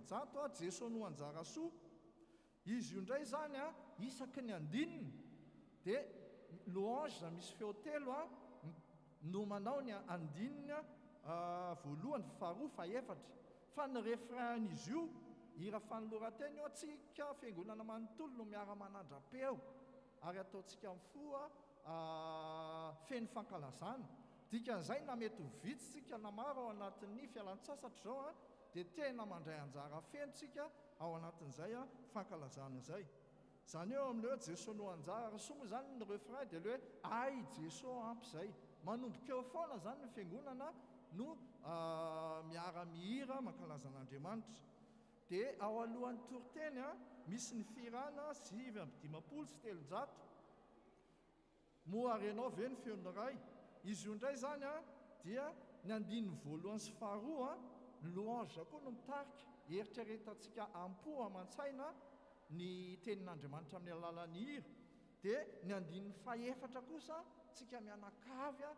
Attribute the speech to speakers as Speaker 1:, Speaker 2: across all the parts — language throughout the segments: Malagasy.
Speaker 1: dimajato a jesosy no anjara soa izy io indray zany a isaky ny andininy dia louange zany misy feotelo a no manao ny andininy voalohany faharoa faefatra fa ny refrain izy io hira fanolorateny io atsika fiangonana manontolo no miara-manandra-peo ary ataontsika mifoa feny fankalazana dikan'izay na mety ho vitsitsika na maro ao anatin'ny fialan-tsasatra zao a dia tena mandray anjara fenontsika ao anatin'izay a fankalazana izay zany eo amin'le hoe jesosy no anjara soa moa zany ny refrain dia le hoe ay jesosy ampy izay manomboka eo foana zany ny fiangonana no miara-mihira mankalaza an'Andriamanitra dia ao alohan'ny toriteny a misy ny firana 8:7 moa arenao ve ny feon'ny ray izy io indray zany a dia ny andininy voalohany sy faharoa louange koa no mitarika eritreretantsika ampo aman-tsaina ny tenin'Andriamanitra amin'ny alalan'ny hira dia ny andininy faefatra kosa tsika mianakavy a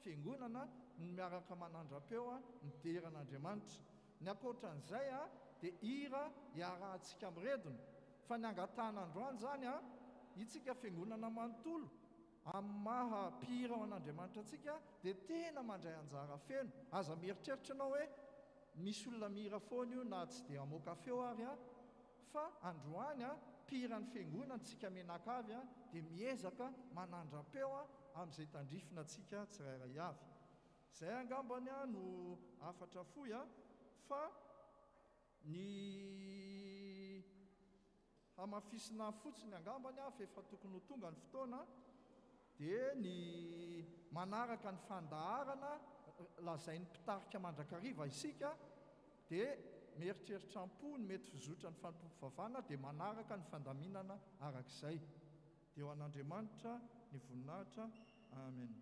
Speaker 1: fiangonana no miaraka manandra-peo a mideran'Andriamanitra ny akoatran'izay a dia hira hiarahantsika miredona fa ny angatahana androany zany a itsika fiangonana manontolo amin'ny maha mpihira ao an'Andriamanitra antsika dia tena mandray anjara feno aza mieritreritra anao hoe misy olona mihira foana io na tsy dia hamoaka feo ary a fa androany a mpihira ny fiangonana tsika menakavy a dia miezaka manandra-peo a amin'izay tandrifina atsika tsirairay avy izay angambany a no afatra foy a fa ny hamafisina fotsiny angambany a fefa tokony ho tonga ny fotoana dia ny manaraka ny fandaharana lazain'ny mpitarika mandrakariva isika dia mieritreritra ampo ny mety fizotra ny fanompompivavana dia manaraka ny fandaminana arak'izay dia ho an'Andriamanitra ny voninahitra amen.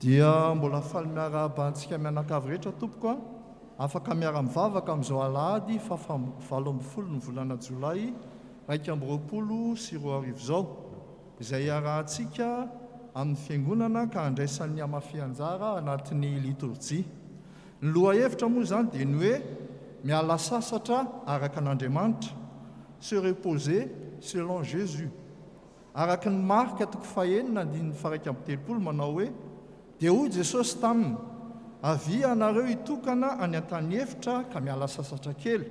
Speaker 1: dia mbola faly miara-bantsika mianakavy rehetra tompoko a afaka miara-mivavaka amin'izao alahady fa 7 ny volana jolay 2024 izao izay arahantsika amin'ny fiangonana ka andraisan'ny amafianjara anatin'ny liturjia. Ny loha hevitra moa izany dia ny hoe miala sasatra araka an'Andriamanitra, se reposer selon Jésus. Araka ny marika toko 9:1 manao hoe dia hoy Jesosy taminy, avia anareo hitokana any an-tany efitra ka miala sasatra kely.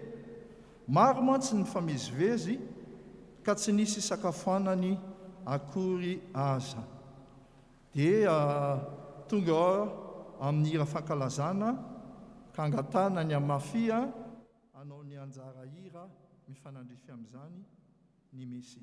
Speaker 1: Maro mantsy ny mifamezivezy ka tsy nisy isakafoanany akory aza. Dia tonga amin'ny hira fankalazana ka angatana ny amafia anao ny anjara hira mifanandrify amin'izany ny Mesy.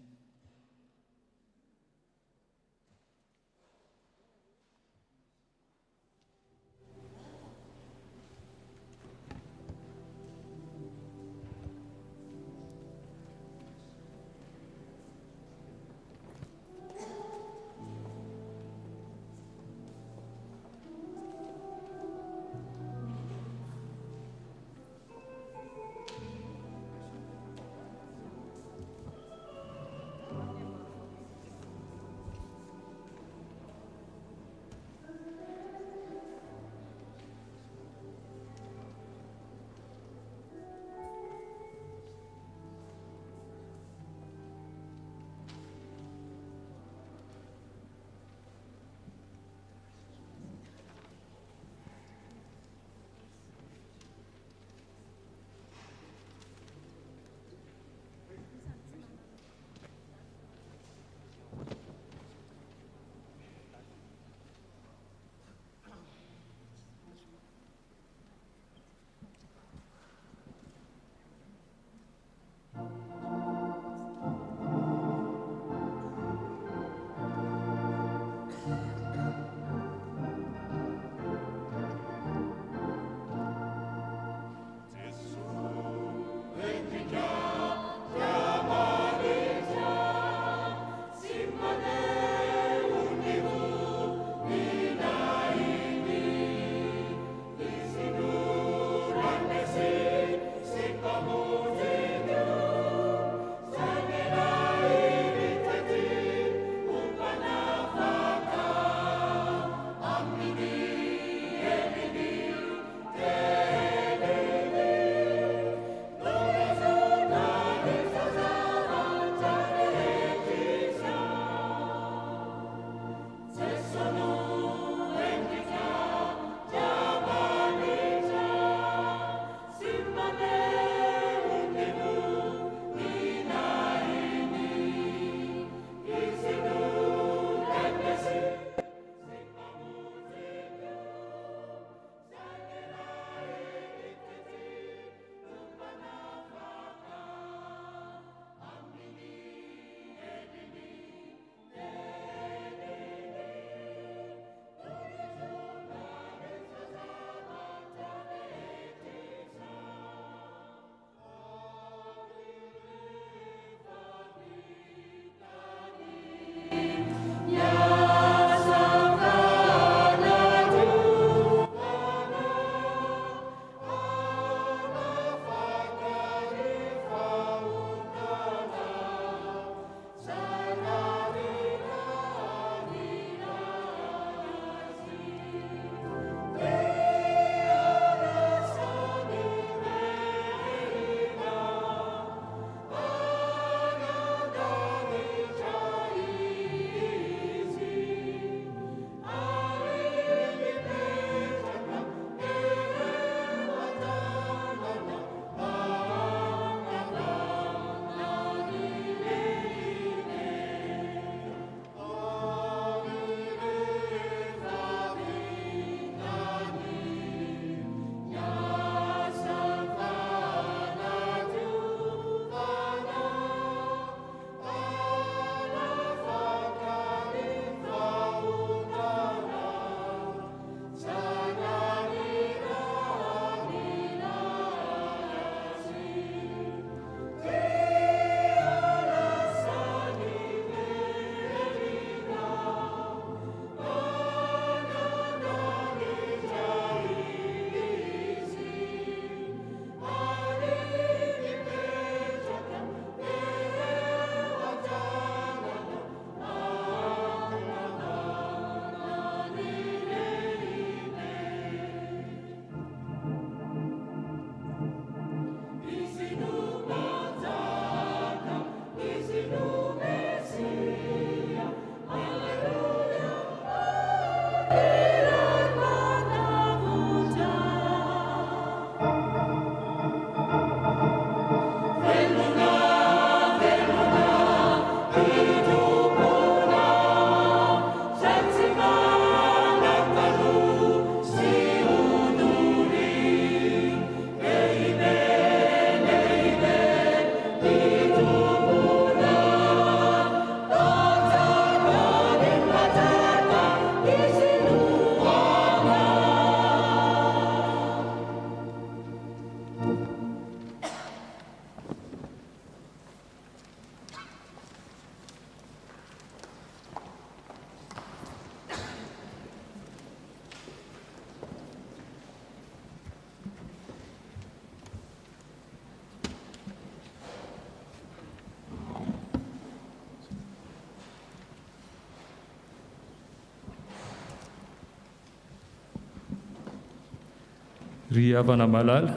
Speaker 2: ry havana malala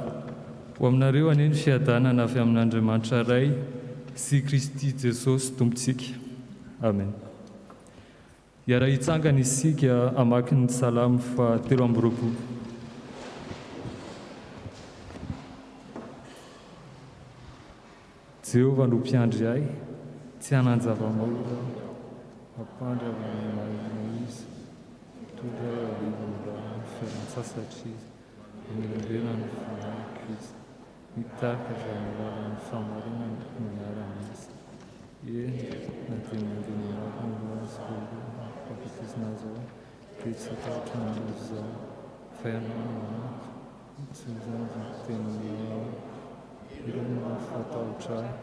Speaker 2: ho aminareo aneny fiadanana avy amin'Andriamanitra ray sy Kristy Jesosy tompontsika. Amen. Iara hitsangana isika hamaky ny salamo fa 3. Jehovah no mpiandry ahy, tsy hanan-java-maora, ampandry amin'ny maina izy, mitondra ahy amin'ny fialan-tsasatra izy, milombelona ny finanako izy, mitarika avy amin'ny lalan'ny famarinana ny miarana izy. Na dia mandeha manaky ny lohan'ny fankatizina azy ao, dia tsy atahotra ny izao, fa ianao no manampy, tsy izany ny tenany ao, ireo no fatahotra ahy,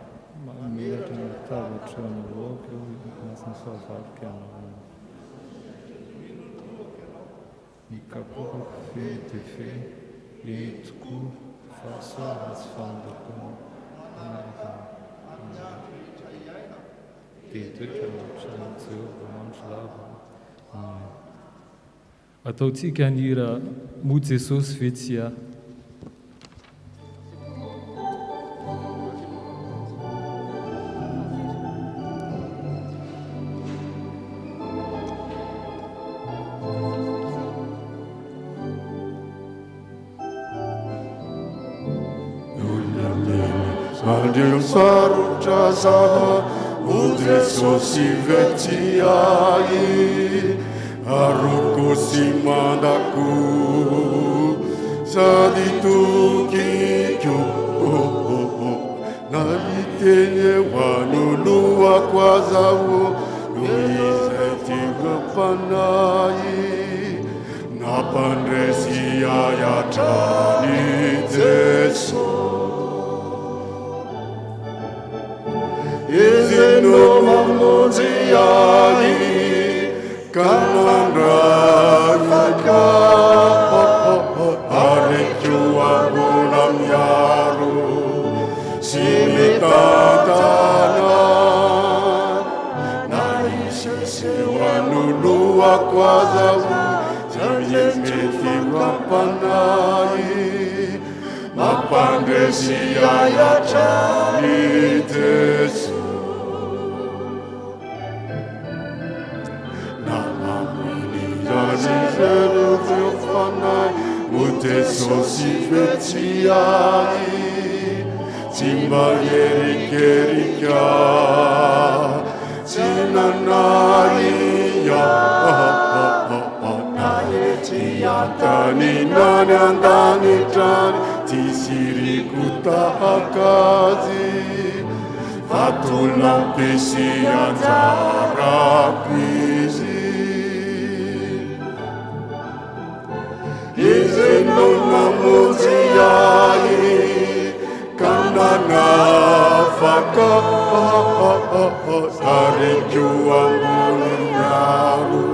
Speaker 2: mamelatra ny tavatra ny loaka eo, nasy ny fahavarika anao. Mikapokako feno dia feno, eny tokoa fa soa sy fanondrakona dia toetra ny Jehovah mandro lava. Amen. Ataontsika ny hira moa Jesosy ve tsy ahy.
Speaker 3: Andreo sarotra zaho o Jesosy ve tsy ahy, aroko sy mandako sady tokiko na hiteny eo anoloako azaho izay tingam-panahy nampandresy ahy hatrany Jesosy. Izy no mamonjy ahy ka mandravaka ary koa miaro sy mitantana na iseseo anoloako azaho zay mety mampanahy mampandresy ahy hatrany Jesosy. O Jesosy ve tsy ahy, tsy maherikerika, tsy nanahy na ety antaninany andanitrany, tsy siriko tahaka azy, vatolampesy anjarako izy. Izy no namonjy ahy ka nanafaka ary koa ambony miaro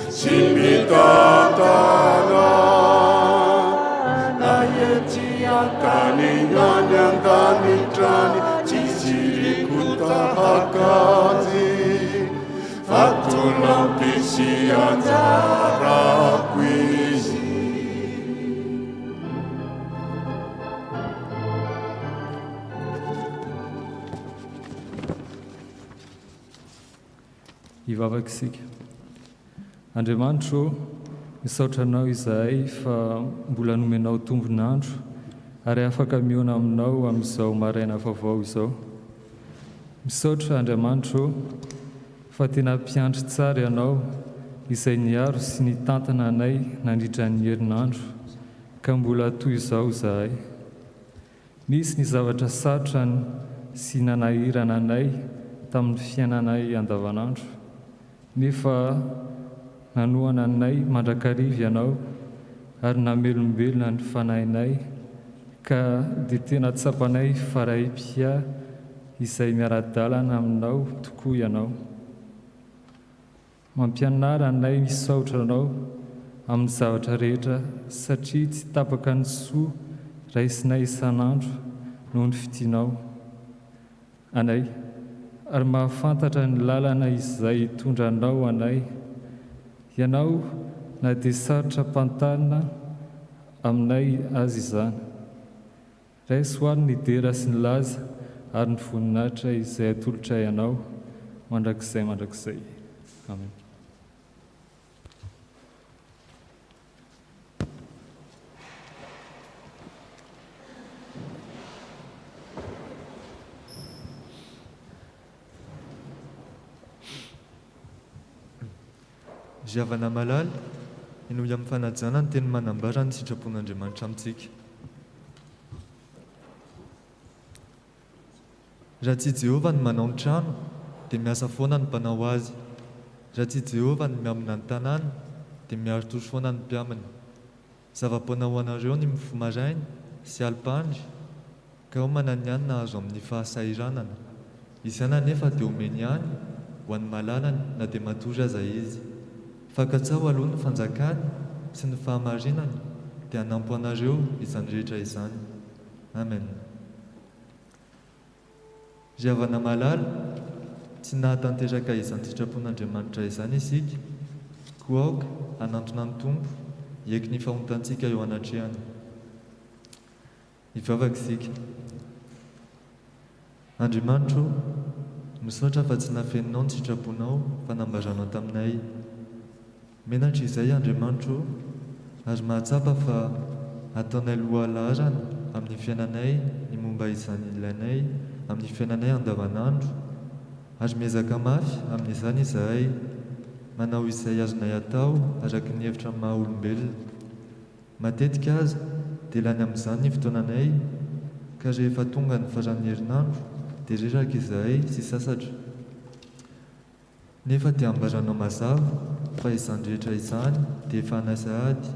Speaker 3: sy mitantana na ety antaninany andanitrany, tsy siriko tahaka azy, vatolampesy anjarako izy.
Speaker 2: Hivavaka isika. Andriamanitro, misaotra anao izahay fa mbola nomenao tombonandro ary afaka miona aminao amin'izao maraina vaovao izao. Misaotra Andriamanitro fa tena mpiandry tsara ianao izay niaro sy nitantana anay nandritra ny herinandro ka mbola toy izao izahay. Nisy ny zavatra sarotra sy nanahirana anay tamin'ny fiainanay andavanandro, nefa nanohana anay mandrakariva ianao ary namelombelona ny fanahinay ka dia tena tsapanay faray-pia izay miara-dalana aminao tokoa ianao. Mampianara anay misaotra anao amin'ny zavatra rehetra satria tsy tapaka ny soa raisinay isan'andro noho ny fitianao anay ary mahafantatra ny lalana izay tondranao anay. Ianao na dia sarotra mpantalina aminay azy izany. Raisoary ny dera sy ny laza ary ny voninahitra izay atolotra ianao mandrakizay mandrakizay. Amen.
Speaker 4: Ziavana malala, inoy amin'ny fanajana ny teny manambara ny sitrapon'Andriamanitra amintsika. Raha tsy Jehovah ny manao ny trano, dia miasa foana ny mpanao azy. Raha tsy Jehovah ny miamina ny tanàna, dia miaro-toso foana ny mpiamina. Zava-panao anareo ny mifomarainy sy alipandry, ka ao mananiany nahazo amin'ny fahasairanana. Izany anefa dia omeny ihany ho an'ny malalany na dia matory aza izy. Fankatsao aloha ny fanjakany sy ny fahamarinany, dia hanampo anareo izany rehetra izany. Amen. Ziavana malala, tsy nahatanteraka izany sitrapon'Andriamanitra izany isika, koa aoka hanantona ny Tompo hiaiky ny fahontantsika eo anatrehany. Hivavaka isika. Andriamanitro, misaotra fa tsy nafeninao ny sitraponao fa nambaranao taminay. Menatra izay Andriamanitro, ary mahatsapa fa ataonay loha laharana amin'ny fiainanay ny momba izany ilainay amin'ny fiainanay andavanandro, ary miezaka mafy amin'izany izahay manao izay azonay atao araka ny hevitra maha olombelona. Matetika aza dia lany amin'izany ny fotoananay, ka rehefa tonga ny faran'ny herinandro dia reraka izahay sy sasatra. Nefa dia ambaranao mazava fa izany rehetra izany dia efa hanasahady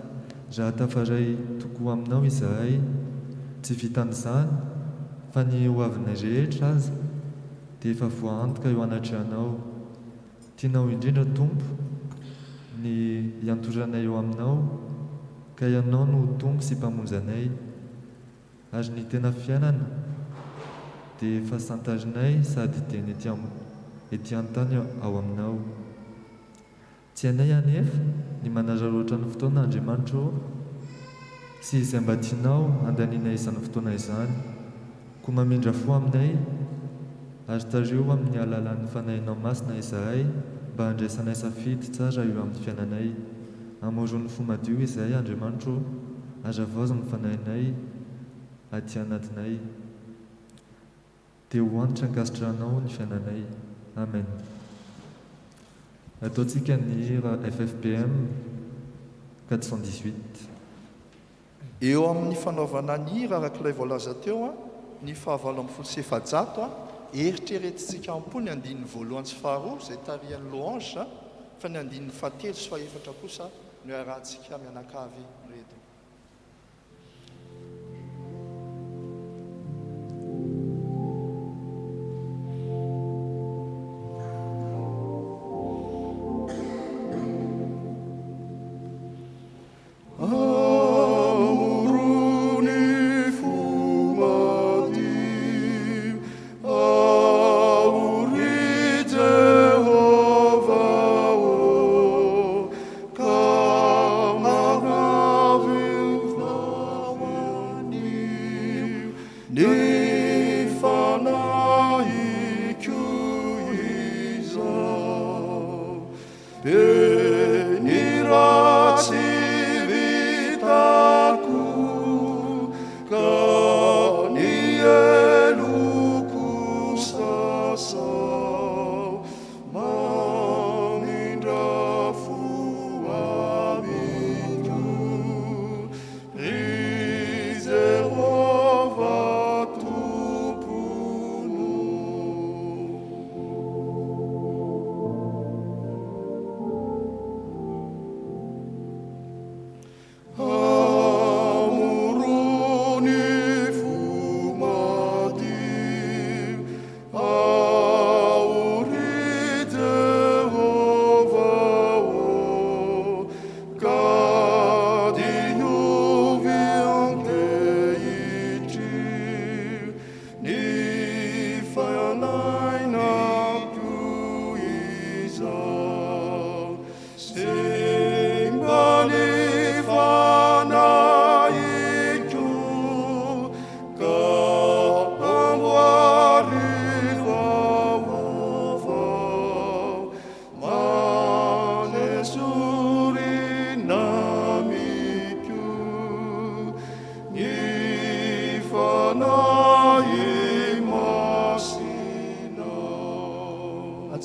Speaker 4: raha tafaray tokoa aminao izahay. Tsy vitan'izany fa ny hoavinay rehetra aza dia efa voaantoka eo anatrehanao. Tianao indrindra Tompo ny hiantoranay eo aminao, ka ianao no tonga sy mpamonjanay, ary ny tena fiainana dia efa santarinay sady dia ny ety an-tany ao aminao. Tsy anay anefa ny manararaotra ny fotoana Andriamanitro, sy izay mba tianao andaninay izany fotoana izany, koa mamindra fo aminay ary tareo amin'ny alalan'ny fanahinao masina izahay mba handraisanay safidy tsara eo amin'ny fiainanay. Amoron'ny fo madio izahay Andriamanitro, ary avaoza ny fanahinay aty anatinay, dia ho antitra ankasitranao ny fiainanay. Amen. Ataontsika ny hira FFPM 418.
Speaker 1: Eo amin'ny fanaovana ny hira arak'ilay voalaza teo ny 700 eritreretintsika ampony andininy voalohany sy faharoa izay tarian'ny louange, fa ny andininy 7 sy 4 kosa no arahantsika mianakavy reto.
Speaker 3: Jehovah, come around.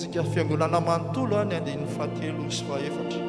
Speaker 1: tsika fiangonana manontolo ny andin'ny fahatelo sy fahaefatra.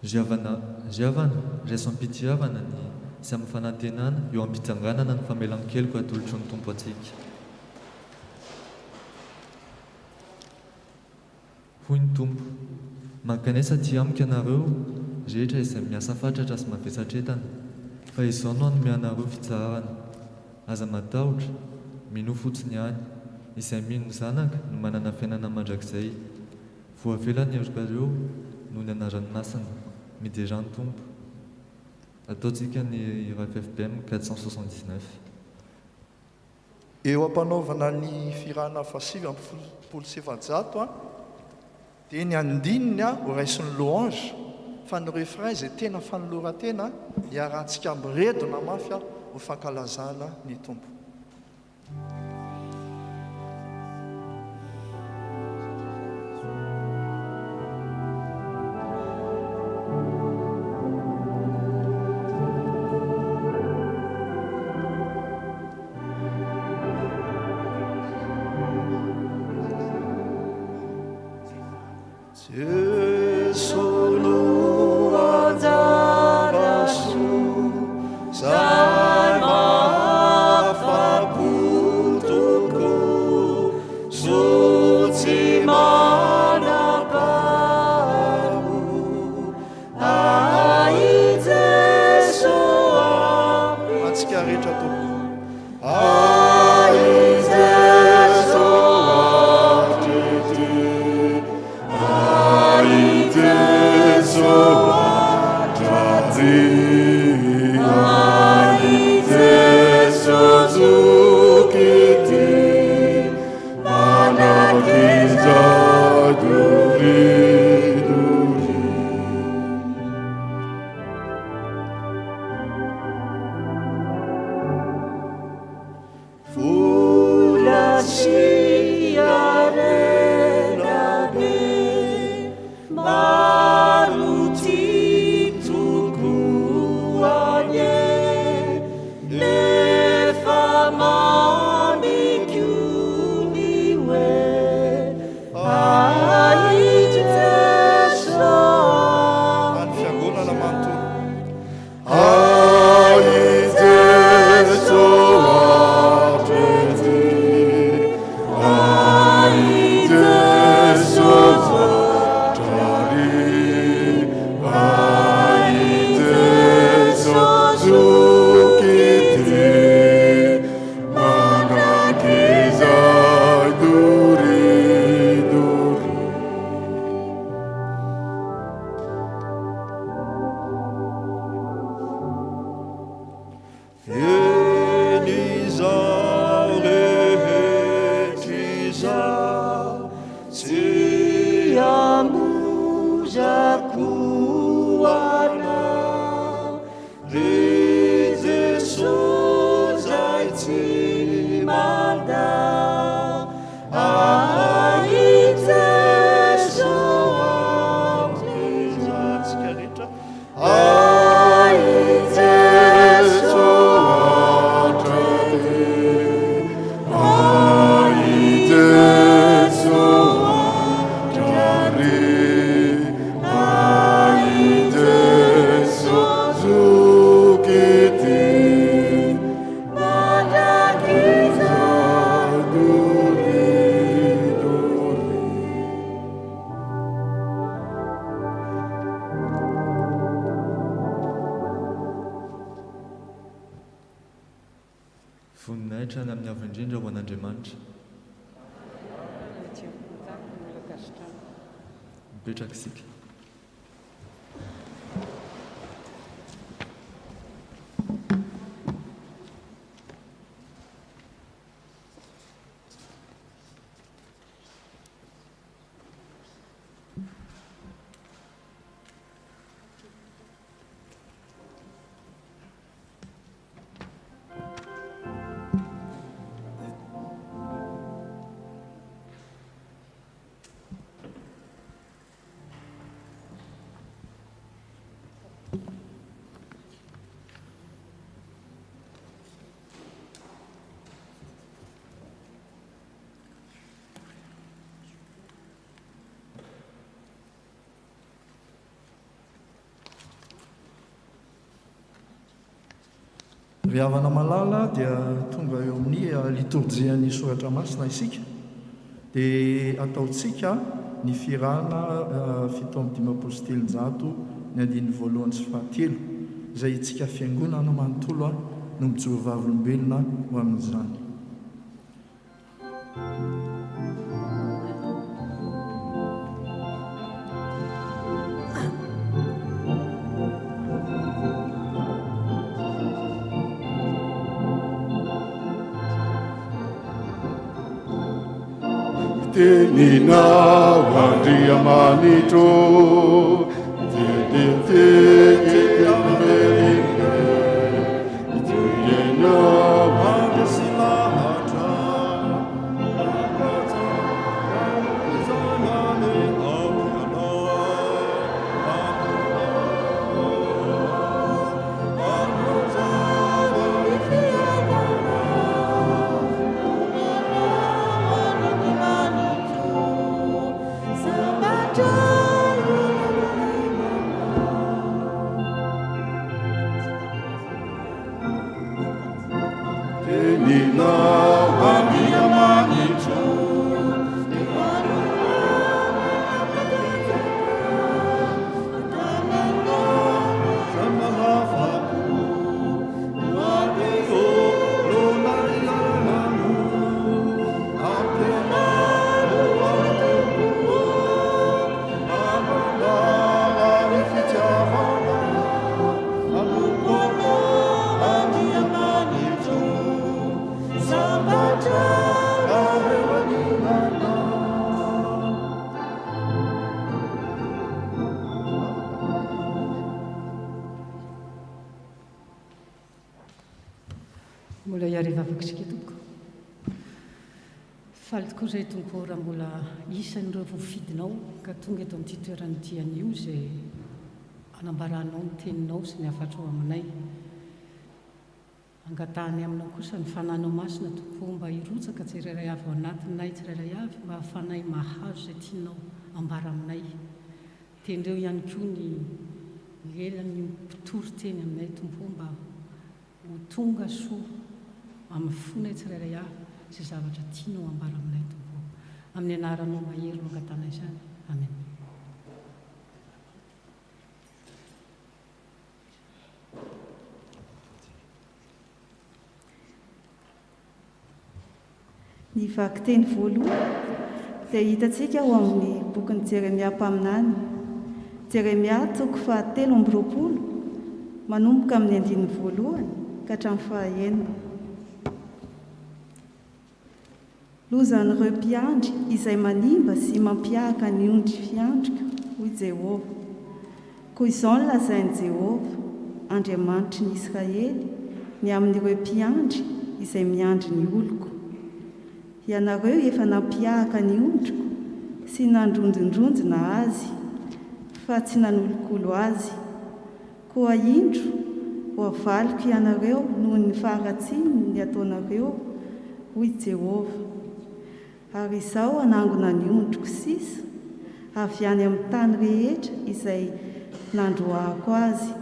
Speaker 4: Ziavana, raisom-pitiavana ny sy amin'ny fanantenana eo am-pitsanganana ny famelan-keloka atolotry ny tompo atsika. Hoy ny tompo, mankanesa ty amiko ianareo rehetra izay miasa fatratra sy mavesatretana, fa izao no hanome anareo fitsarana. Aza matahotra, mino fotsiny ihany, izay mino ny zanaka no manana fiainana mandrakizay. Voavelany ireo no ny anaran'ny masina. Midéran tompo. Ataontsika ny RFFBM 479.
Speaker 1: Eo ampanaovana ny firana fasivy amin'ny folo sy efajato dia ny andininy ho raisin'ny louange fa ny refrain izay tena fanolorantena hiarantsika ambiredona mafy ho fankalazana ny tompo.
Speaker 3: Aïe,
Speaker 5: amozakoana re Jesosy zay tsy mandao ai Jesosy
Speaker 1: zatsika rehetra
Speaker 5: ai Jesosy
Speaker 3: ai Jesosy ai Jesosy zokity
Speaker 4: voninahitra ny amin'ny avo indrindra ho an'Andriamanitra. Mipetraka isika.
Speaker 1: Ry havana malala dia tonga eo amin'ny liturjian'ny soratra masina isika dia ataontsika ny firana fito amby dimy apostely-jato ny andiny voalohany sy fahatelo izay itsika fiangonana manontolo no mijoro vavolombelona ho amin'izany.
Speaker 3: Teninao Andriamanitro
Speaker 6: mbola iarivavakisika toko faly tokoa izay tonga raha mbola isan'ireo voafidinao ka tonga eto amin'ity toerany tian'io izay anambaranao ny teninao sy ny afatrao aminay angatahany aminao kosa ny fananao masina tokoa mba hirotsaka tsirairay avy ao anatinay tsirairay avy mba hafanay mahazo izay tianao ambara aminay tendreo ihany koa ny elany mpitory teny aminay tompo mba ho tonga soa amin'ny fonay tsirairay avy izay zavatra tianao ambara aminay tompo amin'ny anaranao mahery no angatana izany. Amen.
Speaker 7: Ny vakiteny voalohany dia hitantsika ao amin'ny bokin'ny Jeremia mpaminany. Jeremia 3:20 manomboka amin'ny 9 ka hatramin'ny 9. lozan'ireo mpiandry izay manimba sy mampiahaka ny ondry fiandrika hoy Jehova. Koa izao no lazain'i Jehova, Andriamanitry ny Israely, ny amin'ireo mpiandry izay miandry ny oloko. Ianareo efa nampiahaka ny ondriko sy nandrondindrondina azy, fa tsy nanolokolo azy. Koa indro ho avaliko ianareo noho ny faharatsiny ny ataonareo, hoy Jehova. Ary izao anangona ny ondriko sisa avy any amin'ny tany rehetra izay nandroahako azy,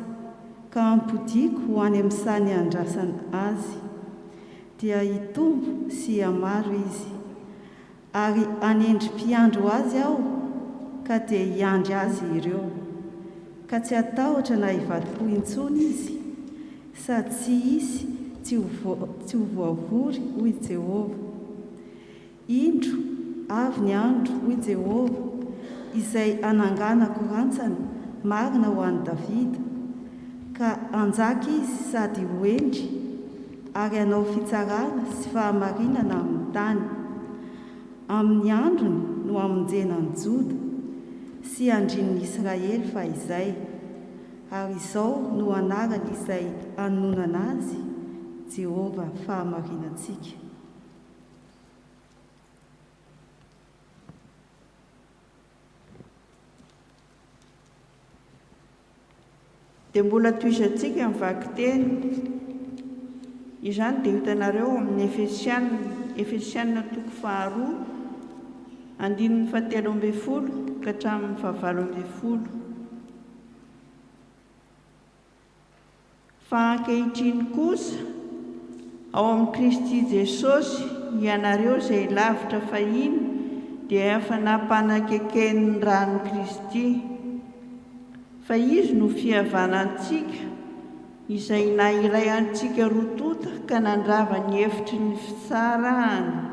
Speaker 7: ka ampodiako ho any amin'ny sany andrasana azy, dia hitombo sy hamaro izy. Ary anendrim-piandro azy aho, ka dia hiandry azy ireo, ka tsy atahotra na hivadi-po intsony izy, sady tsy hisy tsy ho voavory, hoy Jehova. Indro avy ny andro, hoy Jehova, izay ananganako rantsana marina ho an'i Davida, ka anjaka izy sady hoendry, ary hanao fitsarana sy fahamarinana amin'ny tany. Amin'ny androny no hamonjenan'i Joda sy handrin'ny Israely fa izay. Ary izao no anarany izay hanonana azy, Jehova fahamarinantsika.
Speaker 8: Dia mbola toizantsika mivaky teny. Izany dia hitanareo amin'ny Efesianina 2:2, andininy 17 ka hatramin'ny 18. Fa ankehitriny kosa ao amin'ny Kristy Jesosy, ianareo izay lavitra fahiny dia efa nampanakeken'ny ran'ny Kristy. Fa izy no fihavanantsika izay nahiray antsika rotota ka nandrava ny hefitry ny fisarahana.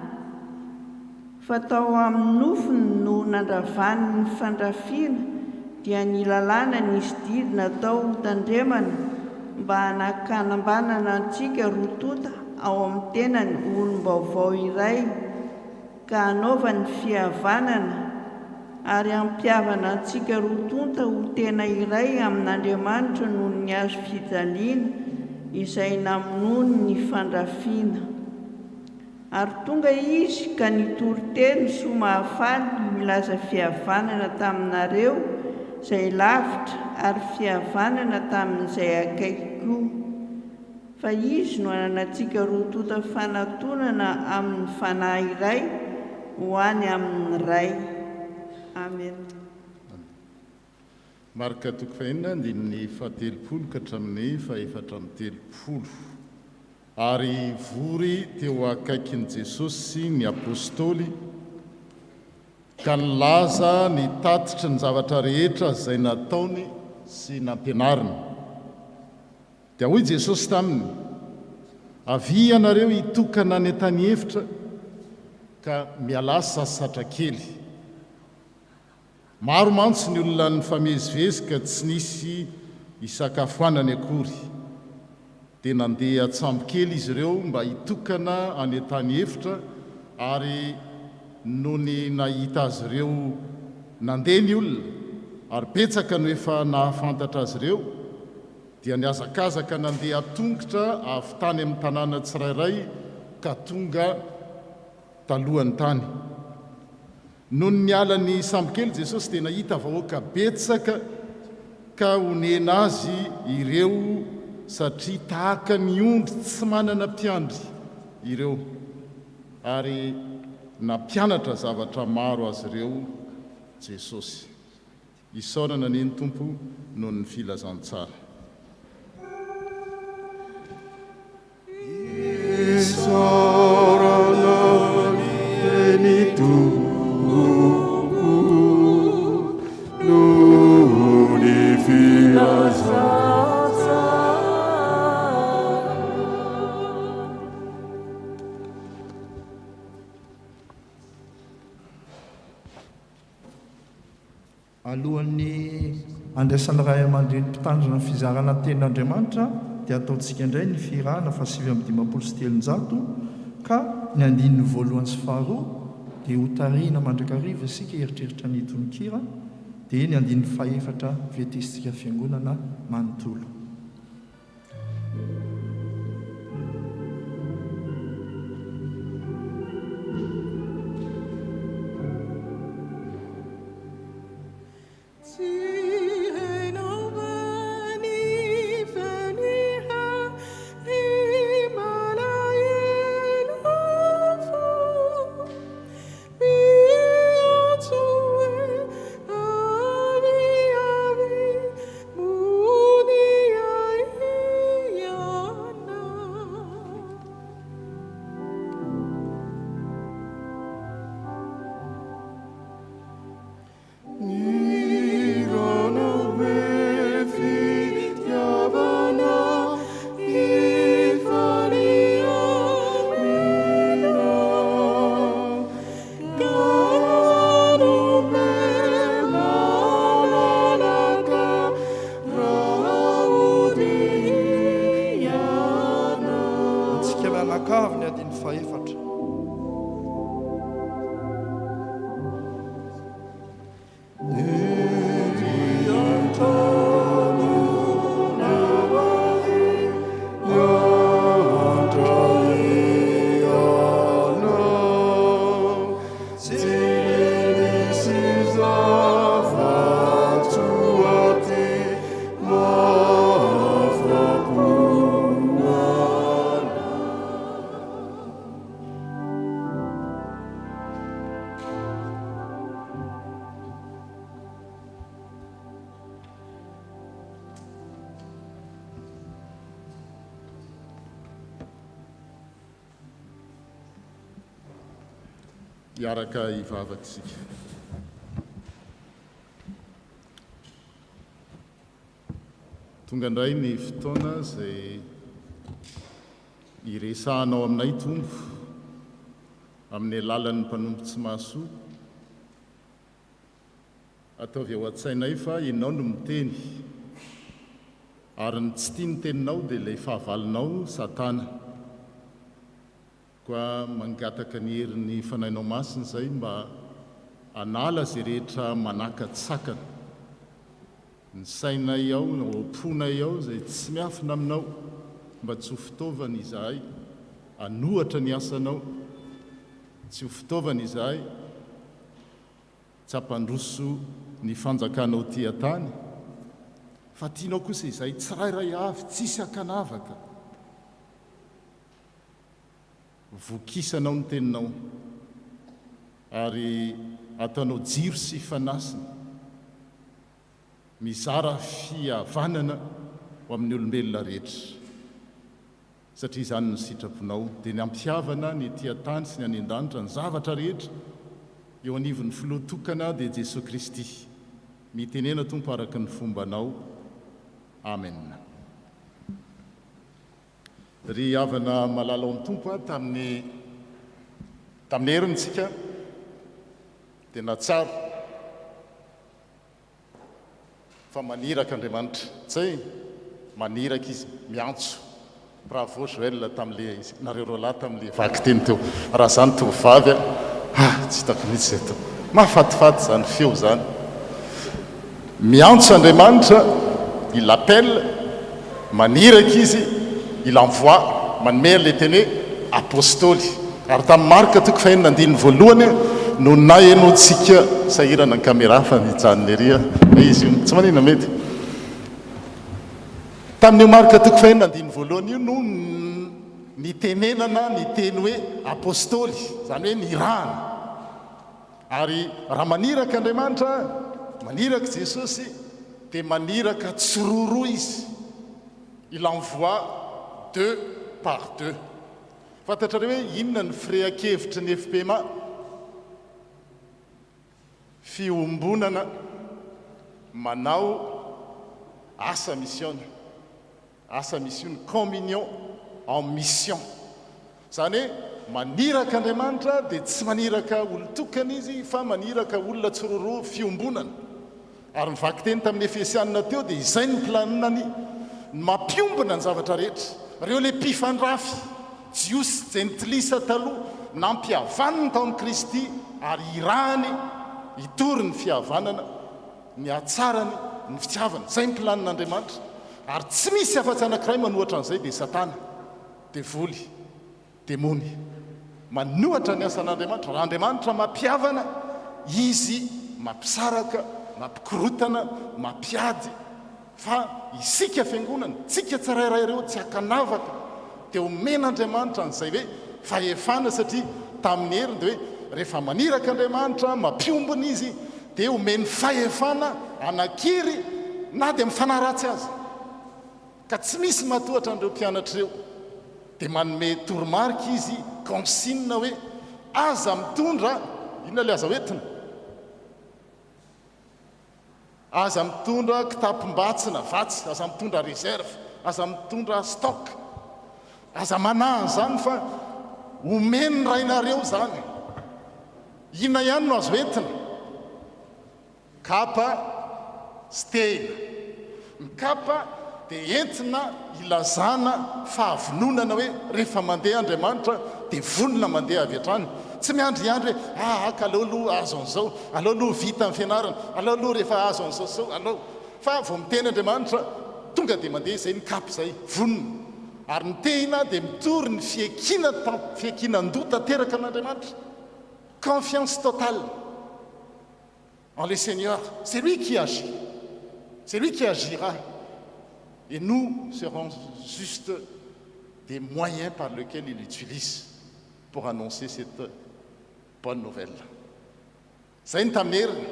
Speaker 8: Fa tao amin'ny nofony no nandravany ny fandrafiana dia ny lalàna nisy didy natao tandremana mba hanakanambanana antsika rotota ao amin'ny tenany olom-baovao iray, ka hanaovany fihavanana ary ampiavana antsika rotota ho tena iray amin'Andriamanitra noho ny azo fijaliana izay namonoany ny fandrafiana. Ary tonga izy ka nitory teny somahafaly milaza fihavanana taminareo izay lavitra ary fihavanana tamin'izay akaiky koa. Fa izy no ananantsika rotota fanatonana amin'ny fanahy iray ho any amin'ny ray. Amen.
Speaker 3: Marika 2:7 ka hatramin'ny 4:30. Ary vory teo akaikin'i Jesosy ny apôstôly, ka nilaza ny tatitry ny zavatra rehetra izay nataony sy nampianariny. Dia hoy Jesosy taminy: avy ianareo hitokana ny tany hevitra ka mialasa sasatra kely. Maro mantsy ny olona ny famezivezika tsy nisy isakafoanany akory, dia nandeha atsambo-kely izy ireo mba hitokana any tany hevitra, ary no ny nahita azy ireo nandeha ny olona ary petsaka no efa nahafantatra azy ireo, dia niazakazaka nandeha tongotra avy tany amin'ny tanàna tsirairay ka tonga talohan'ny tany. Noho ny nialany sambo-kely Jesosy dia nahita vahoaka betsaka ka onena azy ireo, satria tahaka ny ondry tsy manana mpiandry ireo, ary nampianatra zavatra maro azy ireo Jesosy. Isaorana ny Tompo noho ny filazantsara.
Speaker 5: Isaorana ny Tompo noho ny filazantsara.
Speaker 1: Alohan'ny andraisany ray aman-dreny mpitandrina ny fizarana tenin'Andriamanitra dia ataontsika indray ny firahana fa 7 sy telonjato ka ny andininy voalohany sy faharoa dia ho tarina mandrakariva isika eritreritra ny tononkira dia ny andininy fahefatra vetesitsika fiangonana manontolo.
Speaker 3: Iaraka ivavaka isika. Tonga indray ny fotoana izay iresahanao aminay tombo amin'ny alalan'ny mpanompo tsy mahasoa. Ataovy ao an-tsainay fa ianao no miteny ary ny tsy tia ny teninao dia ilay fahavalinao Satana. Koa mangataka ny herin'ny fanahinao masina izay mba anala izay rehetra manaka-tsakana ny sainay ao, oponay ao izay tsy miafina aminao, mba tsy ho fitaovana izahay anohatra ny asanao, tsy ho fitaovana izahay tsy hampandroso ny fanjakanao ty an-tany, fa tianao kosa izahay tsirairay avy, tsisy akanavaka. Vokisanao ny teninao ary ataonao jiro sy fanasina, mizara fihavanana ho amin'ny olombelona rehetra, satria izany ny sitraponao dia ny ampihavana ny ety an-tany sy ny any an-danitra ny zavatra rehetra eo anivon'ny filoha tokana dia Jesosy Kristy. Mitenena Tompo araka ny fombanao. Amen. Ry havana malala ao amin'ny Tompo tamin'ny herintsika dia natsara fa maniraka Andriamanitra, tsy maniraka izy miantso. Bravo Joël tamin'le nareo roalahy tamin'le vaky teny teo. Raha zany tovovavy tsy hitako mihitsy izay teo, mahafatifaty zany feo zany. Miantso Andriamanitra, il appelle, maniraka izy, il envoie, manome ilay teny hoe apôstôly. Ary tamin'ny Marka toko fahenina andininy voalohany no nahenontsika sahirana ny caméra fa mijanona ery izy io tsy manina mety. Tamin'io Marka toko fahenina andininy voalohany io no nitenenana ny teny hoe apôstôly, zany hoe nirahana. Ary raha maniraka Andriamanitra, maniraka Jesosy, dia maniraka tsiroroa izy. Il envoie deux par deux. Fantatrareo hoe inona ny firehakevitry ny FPMA? Fiombonana manao asa mission, communion en mission. Zany hoe maniraka Andriamanitra dia tsy maniraka olon-tokana izy fa maniraka olona tsiroroa fiombonana. Ary nivaky teny tamin'ny Efesianina teo dia izay ny planinany mampiombona ny zavatra rehetra. Reo le mpifandrafy Jios Gentilisa taloha nampihavaniny tao amin'i Kristy ary irahany hitory ny fihavanana ny hatsarany ny fitiavana. Zay ny planin'Andriamanitra ary tsy misy afa-tsy anankiray manohatra an'izay dia Satana, dia voly, demony manohatra ny asan'Andriamanitra. Raha Andriamanitra mampiavana, izy mampisaraka, mampikorotana, mampiady. Fa isika fiangonana, tsika tsirairay ireo tsy hakanavaka dia omen'Andriamanitra an'izay hoe fahefana, satria tamin'ny heriny dia hoe rehefa maniraka Andriamanitra mampiombona izy dia omeny fahefana anakiry na dia mifanaratsy azy. Ka tsy misy matohatra an'ireo mpianatra ireo dia manome toromarika izy consigne hoe aza mitondra, inona ilay aza hoentina? Aza mitondra kitapom-batsina vatsy, aza mitondra réserve, aza mitondra stock, aza manahy zany fa omeny rainareo zany. Inona ihany no azo entina? Kapa sy tena. Ny kapa dia entina ilazana fahavononana hoe rehefa mandeha Andriamanitra dia vonona mandeha avy hatrany. Tsy miandriandry hoe aka aleo aloha azo an'izao, aleo aloha vita amin'ny fianarana, aleo aloha rehefa azo an'izao aleo. Fa vao miteny Andriamanitra tonga dia mandeha, izay ny kapa izay vonona. Ary ny tena dia mitory ny fiakinan-doha tanteraka an'Andriamanitra. Confiance totale en le Seigneur. C'est lui qui agit, c'est lui qui agira. Et nous serons juste des moyens par lesquels il utilise pour annoncer cette bonne nouvelle. Zay ny tamin'ny heriny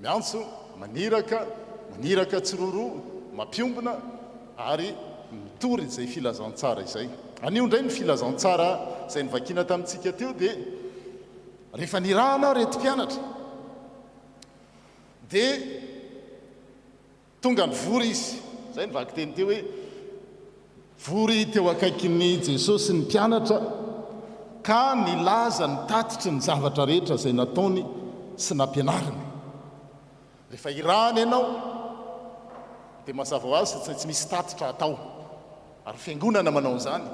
Speaker 3: miantso, maniraka tsiroro, mampiombona ary mitory izay filazantsara izay. Anio indray ny filazantsara izay nivakina tamintsika teo dia rehefa nirahana reto mpianatra dia tonga ny vory izy. Zay nivaky teny teo hoe vory teo akaikin'ny Jesosy ny mpianatra ka nilaza ny tatitry ny zavatra rehetra izay nataony sy nampianariny. Rehefa irahana ianao dia mazava ho azy tsy misy tatitra atao, ary fiangonana manao an'izany,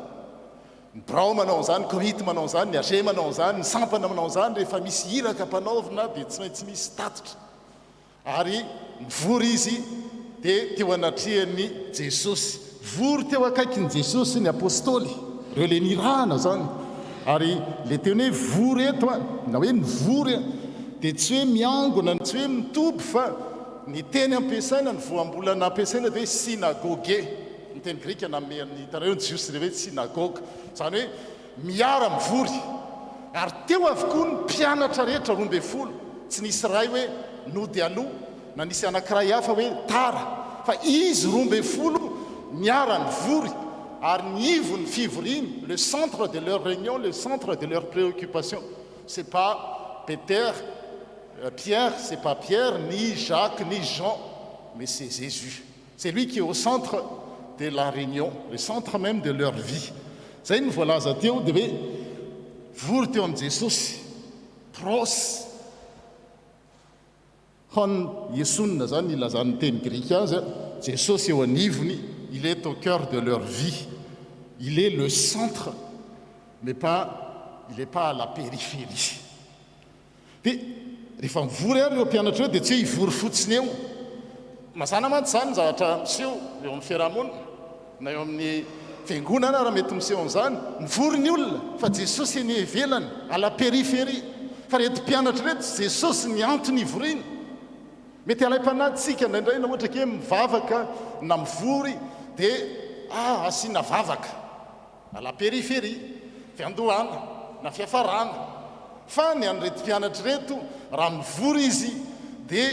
Speaker 3: ny brao manao an'izany, komity manao an'izany, ny AG manao an'izany, ny sampana manao an'izany. Rehefa misy hiraka mpanaovina dia tsy maintsy misy tatitra, ary mivory izy dia teo anatrihan'ny Jesosy. Vory teo akaikin'ny Jesosy ny apôstôly, ireo le nirahana zany. Ary le teny hoe vory eto na hoe ny vory dia tsy hoe miangona, tsy hoe mitoby, fa ny teny ampiasaina, ny voambolana ampiasaina dia hoe synagoge. Ny teny grika namean'ny hitareo ny jiosy le hoe synagoge, zany hoe miara mivory. Ary teo avokoa ny mpianatra rehetra 12, tsy nisy ray hoe nody aloha na nisy anankiray hafa hoe tara, fa izy 12 miara ny vory. Ary nivo ny fivoriany, le centre de leur réunion, le centre de leur préoccupation, c'est pas Pierre, c'est pas Pierre, ni Jacques, ni Jean, mais c'est Jésus. C'est lui qui est au centre de la réunion, le centre même de leur vie. Zay ny voalaza teo dia hoe vory teo amin'ny Jesosy, pros hon Yesuna zany ilazan'ny teny grika azy. Jesosy eo anivony, il est au cœur de leur vie. Il est le centre, mais il n'est pas à la périphérie. Dia rehefa mivory ary ireo mpianatra eo dia tsy hoe hivory fotsiny eo. Mazana mantsy zany zavatra miseho eo amin'ny fiarahamonina na eo amin'ny fiangonana raha mety miseho an'izany. Mivory ny olona, fa Jesosy ny ivelany, à la périphérie. Fa reto mpianatra reto, Jesosy ny antony ivoriany. Mety alaim-panahytsika indraindray na ohatra ke mivavaka na mivory dia asiana vavaka à la périphérie, fiandohana na fiafarana. Fa ny an'reto mpianatra reto raha mivory izy dia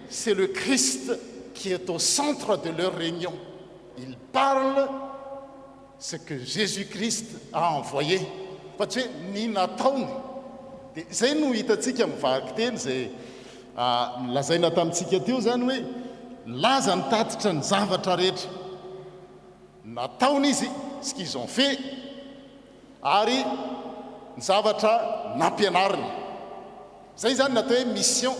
Speaker 3: c'est le Christ qui est au centre de leur réunion. Il parle ce que Jésus-Christ a envoyé. Fa tsy hoe ny nataony. Dia zay no hitatsika mivaky teny zay lazaina tamintsika teo zany hoe laza ny tatitra ny zavatra rehetra nataony izy, ce qu'ils ont fait, ary ny zavatra nampianariny. Zay zany natao hoe mission.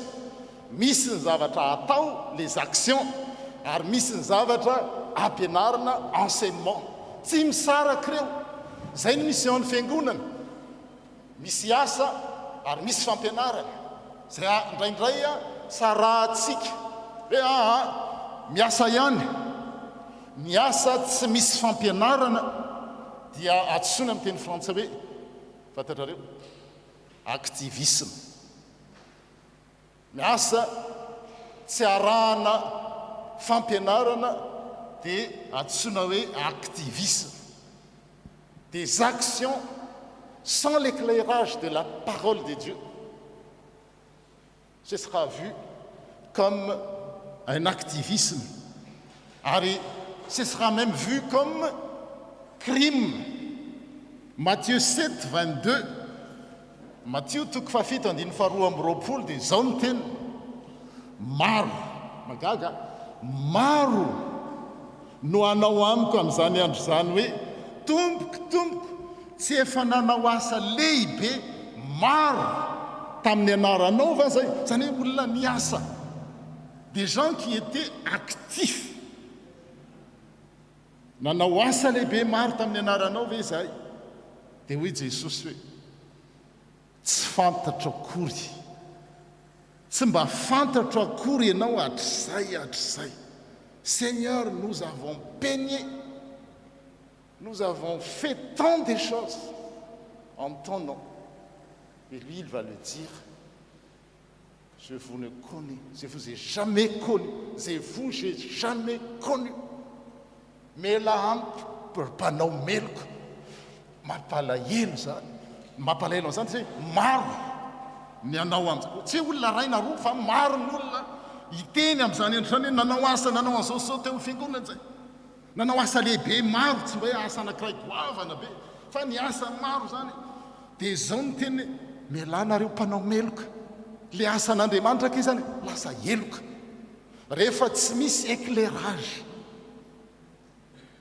Speaker 3: Misy ny zavatra atao, les actions, ary misy ny zavatra ampianarina, enseignement. Tsy misaraka ireo. Zay ny mission ny fiangonana. misy asa ary misy fampianarana zay indraindray sarahantsika hoe miasa ihany miasa tsy misy fampianarana dia atsoina amin'ny teny frantsay hoe fantatrareo activisme miasa tsy arahana fampianarana dia atsoina hoe activisme des actions sans l'éclairage de la parole de Dieu. Ce sera vu comme un activisme. Ce sera même vu comme crime. Matthieu 7, 22. Matthieu toko fafito andiny faharoa amby roapolo dia zao ny teny maro magaga maro no anao amiko amin'izany andro zany hoe tompoko tsy efa nanao asa lehibe maro tamin'ny anaranao va zay zany hoe olona niasa des gens qui étaient actifs nanao asa lehibe maro tamin'ny anaranao ve zay dia hoy Jesosy hoe tsy fantatro akory tsy mba fantatro akory ianao hatrizay Seigneur, nous avons peigné, nous avons fait tant de choses en ton nom. Et lui, il va le dire, je vous ne connais, je vous ai jamais connu, j'ai jamais connu. Mais là, pour pas nous melko, mampalahelo zany c'est maro ny anao am'zany tsy olona ray na roa fa maro ny olona iteny am'zany andro zany nanao asa nanao an'zao teo fiangonana zay nanao asa lehibe maro tsy mba hoe asa anankiray goavana be fa ny asa maro zany dia zao ny teny mialanareo mpanao meloka le asa n'Andriamanitra ke zany lasa eloka rehefa tsy misy éclairage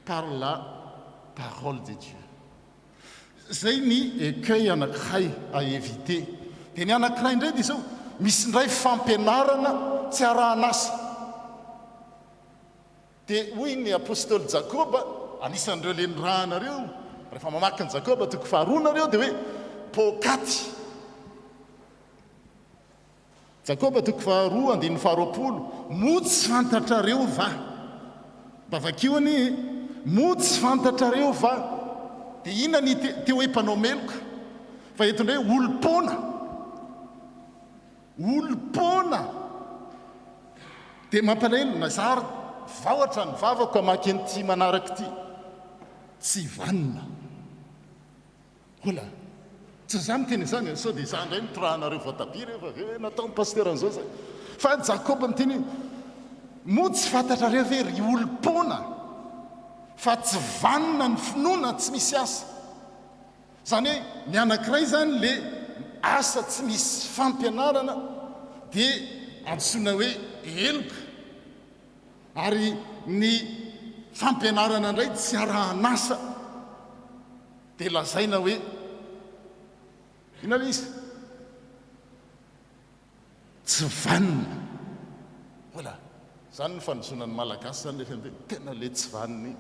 Speaker 3: par la parole de Dieu. Zay ny écueil anankiray à éviter. Dia ny anankiray indray dia zao misy ndray fampianarana tsy arahan'asa. Dia hoy ny apôstôly Jakoba anisan'ireo lenirahanareo rehefa mamaky ny Jakoba toko faharoa nareo dia hoe pokaty. Jakoba toko faharoa andiny faharoapolo motsy fantatrareo va bavakiony motsy fantatrareo va dia inona ny teo hoe mpanao meloka fa etondray olom-pona dia mampalahelo nazary vaoatra ny vavako amaky an'ity manaraka ity tsy vanina ola tsy za miteny izany sao dia za indray mitrahanareo voatabia rehefa natao ny paster an'izao zay fa Jakoba miteny motsy fantatrareo ve ry olom-pona fa tsy vanina ny finoana tsy misy asa zany hoe ny anankiray zany le asa tsy misy fampianarana dia antsoina hoe eloka ary ny fampianarana indray tsy arahan'asa dia lazaina hoe inona izy tsy vanina voilà zany ny fanozonan'ny malagasy zany rehefa hoe tena le tsy vaniny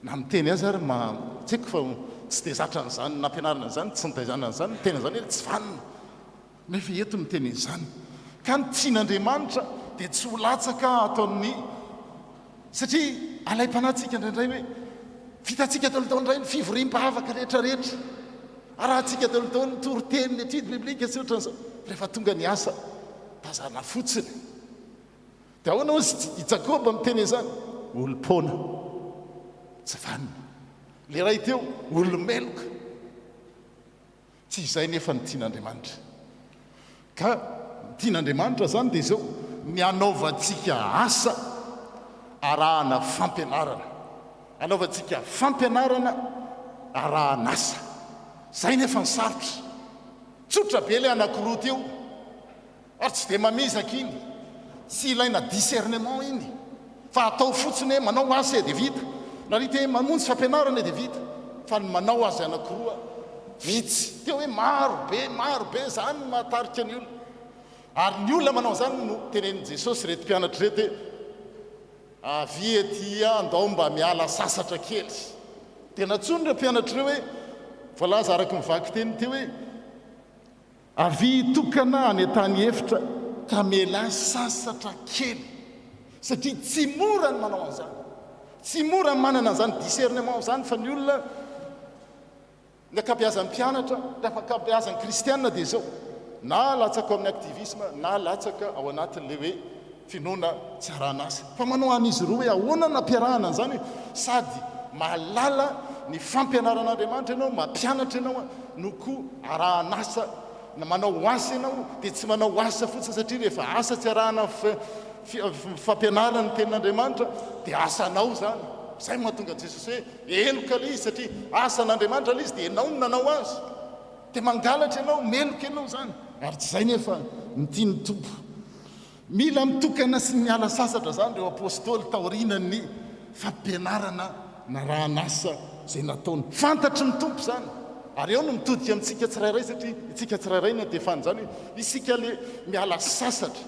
Speaker 3: na miteny azy ary tsy haiko fa tsy dia zatra n'izany nampianarana n'izany tsy nitaizana n'izany miteny zany hoe tsy vanina nefa eto miteny izany ka ny tian'Andriamanitra dia tsy ho latsaka ataon'ny satria alay-panahintsika indraindray hoe vitantsika taolotao indray ny fivorim-bavaka rehetrarehetra arahantsika taolotao ny toriteny ny étude biblique sy ohatran'izao rehefa tonga ny asa tazana fotsiny dia ahoana ozy i Jakoba miteny izany olom-pona tsy vanina le ray teo olomeloka tsy izay nefa ny tian'Andriamanitra ka ny tian'Andriamanitra zany dia zao ny anaovantsika asa arahana fampianarana anaovantsika fampianarana arahan'asa zay nefa ny sarotra tsotra be le anankiroa teo ary tsy dia mamizaka iny tsy ilaina discernement iny fa atao fotsiny hoe manao asa dia vita na rita hoe mamonjy fampianarana dia vita fa ny manao azy anankiroa vitsy teo hoe maro be zany mahatarika ny olona ary ny olona manao zany no tenenin' Jesosy rety mpianatra rety avy ety andao mba miala sasatra kely dia natsony ireo mpianatra ireo hoe voalaza araky mivaky teny teo hoe avy tokana any tany efitra ka mela sasatra kely satria tsy mora ny manao an'izany, tsy mora ny manana an'izany discernement zany fa ny olona ny akabeazan'ny mpianatra ny akabeazan'ny kristianina dia zao na latsaka amin'ny aktivisme na latsaka ao anatin'le hoe finoana tsy aranasa fa manao an'izy roa hoe ahoana nampiarahana an'izany sady mahalala ny fampianaran'Andriamanitra ianao mampianatra ianao no koa arahanasa na manao asa ianao dia tsy manao asa fotsiny satria rehefa asa tsy arahana fampianarana ny tenin'Andriamanitra dia asanao zany. Zay mahatonga Jesosy hoe eloka le izy satria asan'Andriamanitra le izy dia ianao no nanao azy dia mangalatra ianao meloka ianao zany ary tsy zay nefa nitiany tompo. Mila mitokana sy miala sasatra zany reo apôstôly taorinany fampianarana na rahanasa zay nataony fantatry ny tompo zany ary eo no mitodika amintsika tsirairay satria itsika tsirairay no antefany zany hoe isika le miala sasatra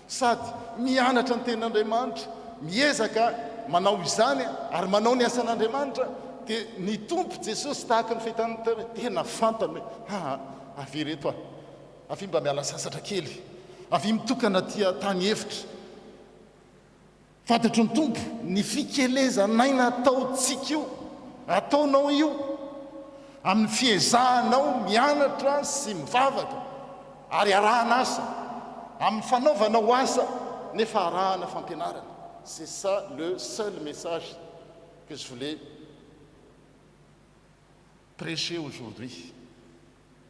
Speaker 3: sady mianatra ny tenin'Andriamanitra miezaka manao izany ary manao ny asan'Andriamanitra dia ny tompo Jesosy tahaka ny fahitany tena fantany hoe avy reto avy mba miala sasatra kely avy mitokana tia tany efitra fantatry ny tompo ny fikelezanaina ataontsika io ataonao io amin'ny fiezahanao mianatra sy mivavaka ary arahanasa amin'ny fanaovanao asa nefa arahana fampianarana. C'est ça le seul message que je voulais prêcher aujourd'hui.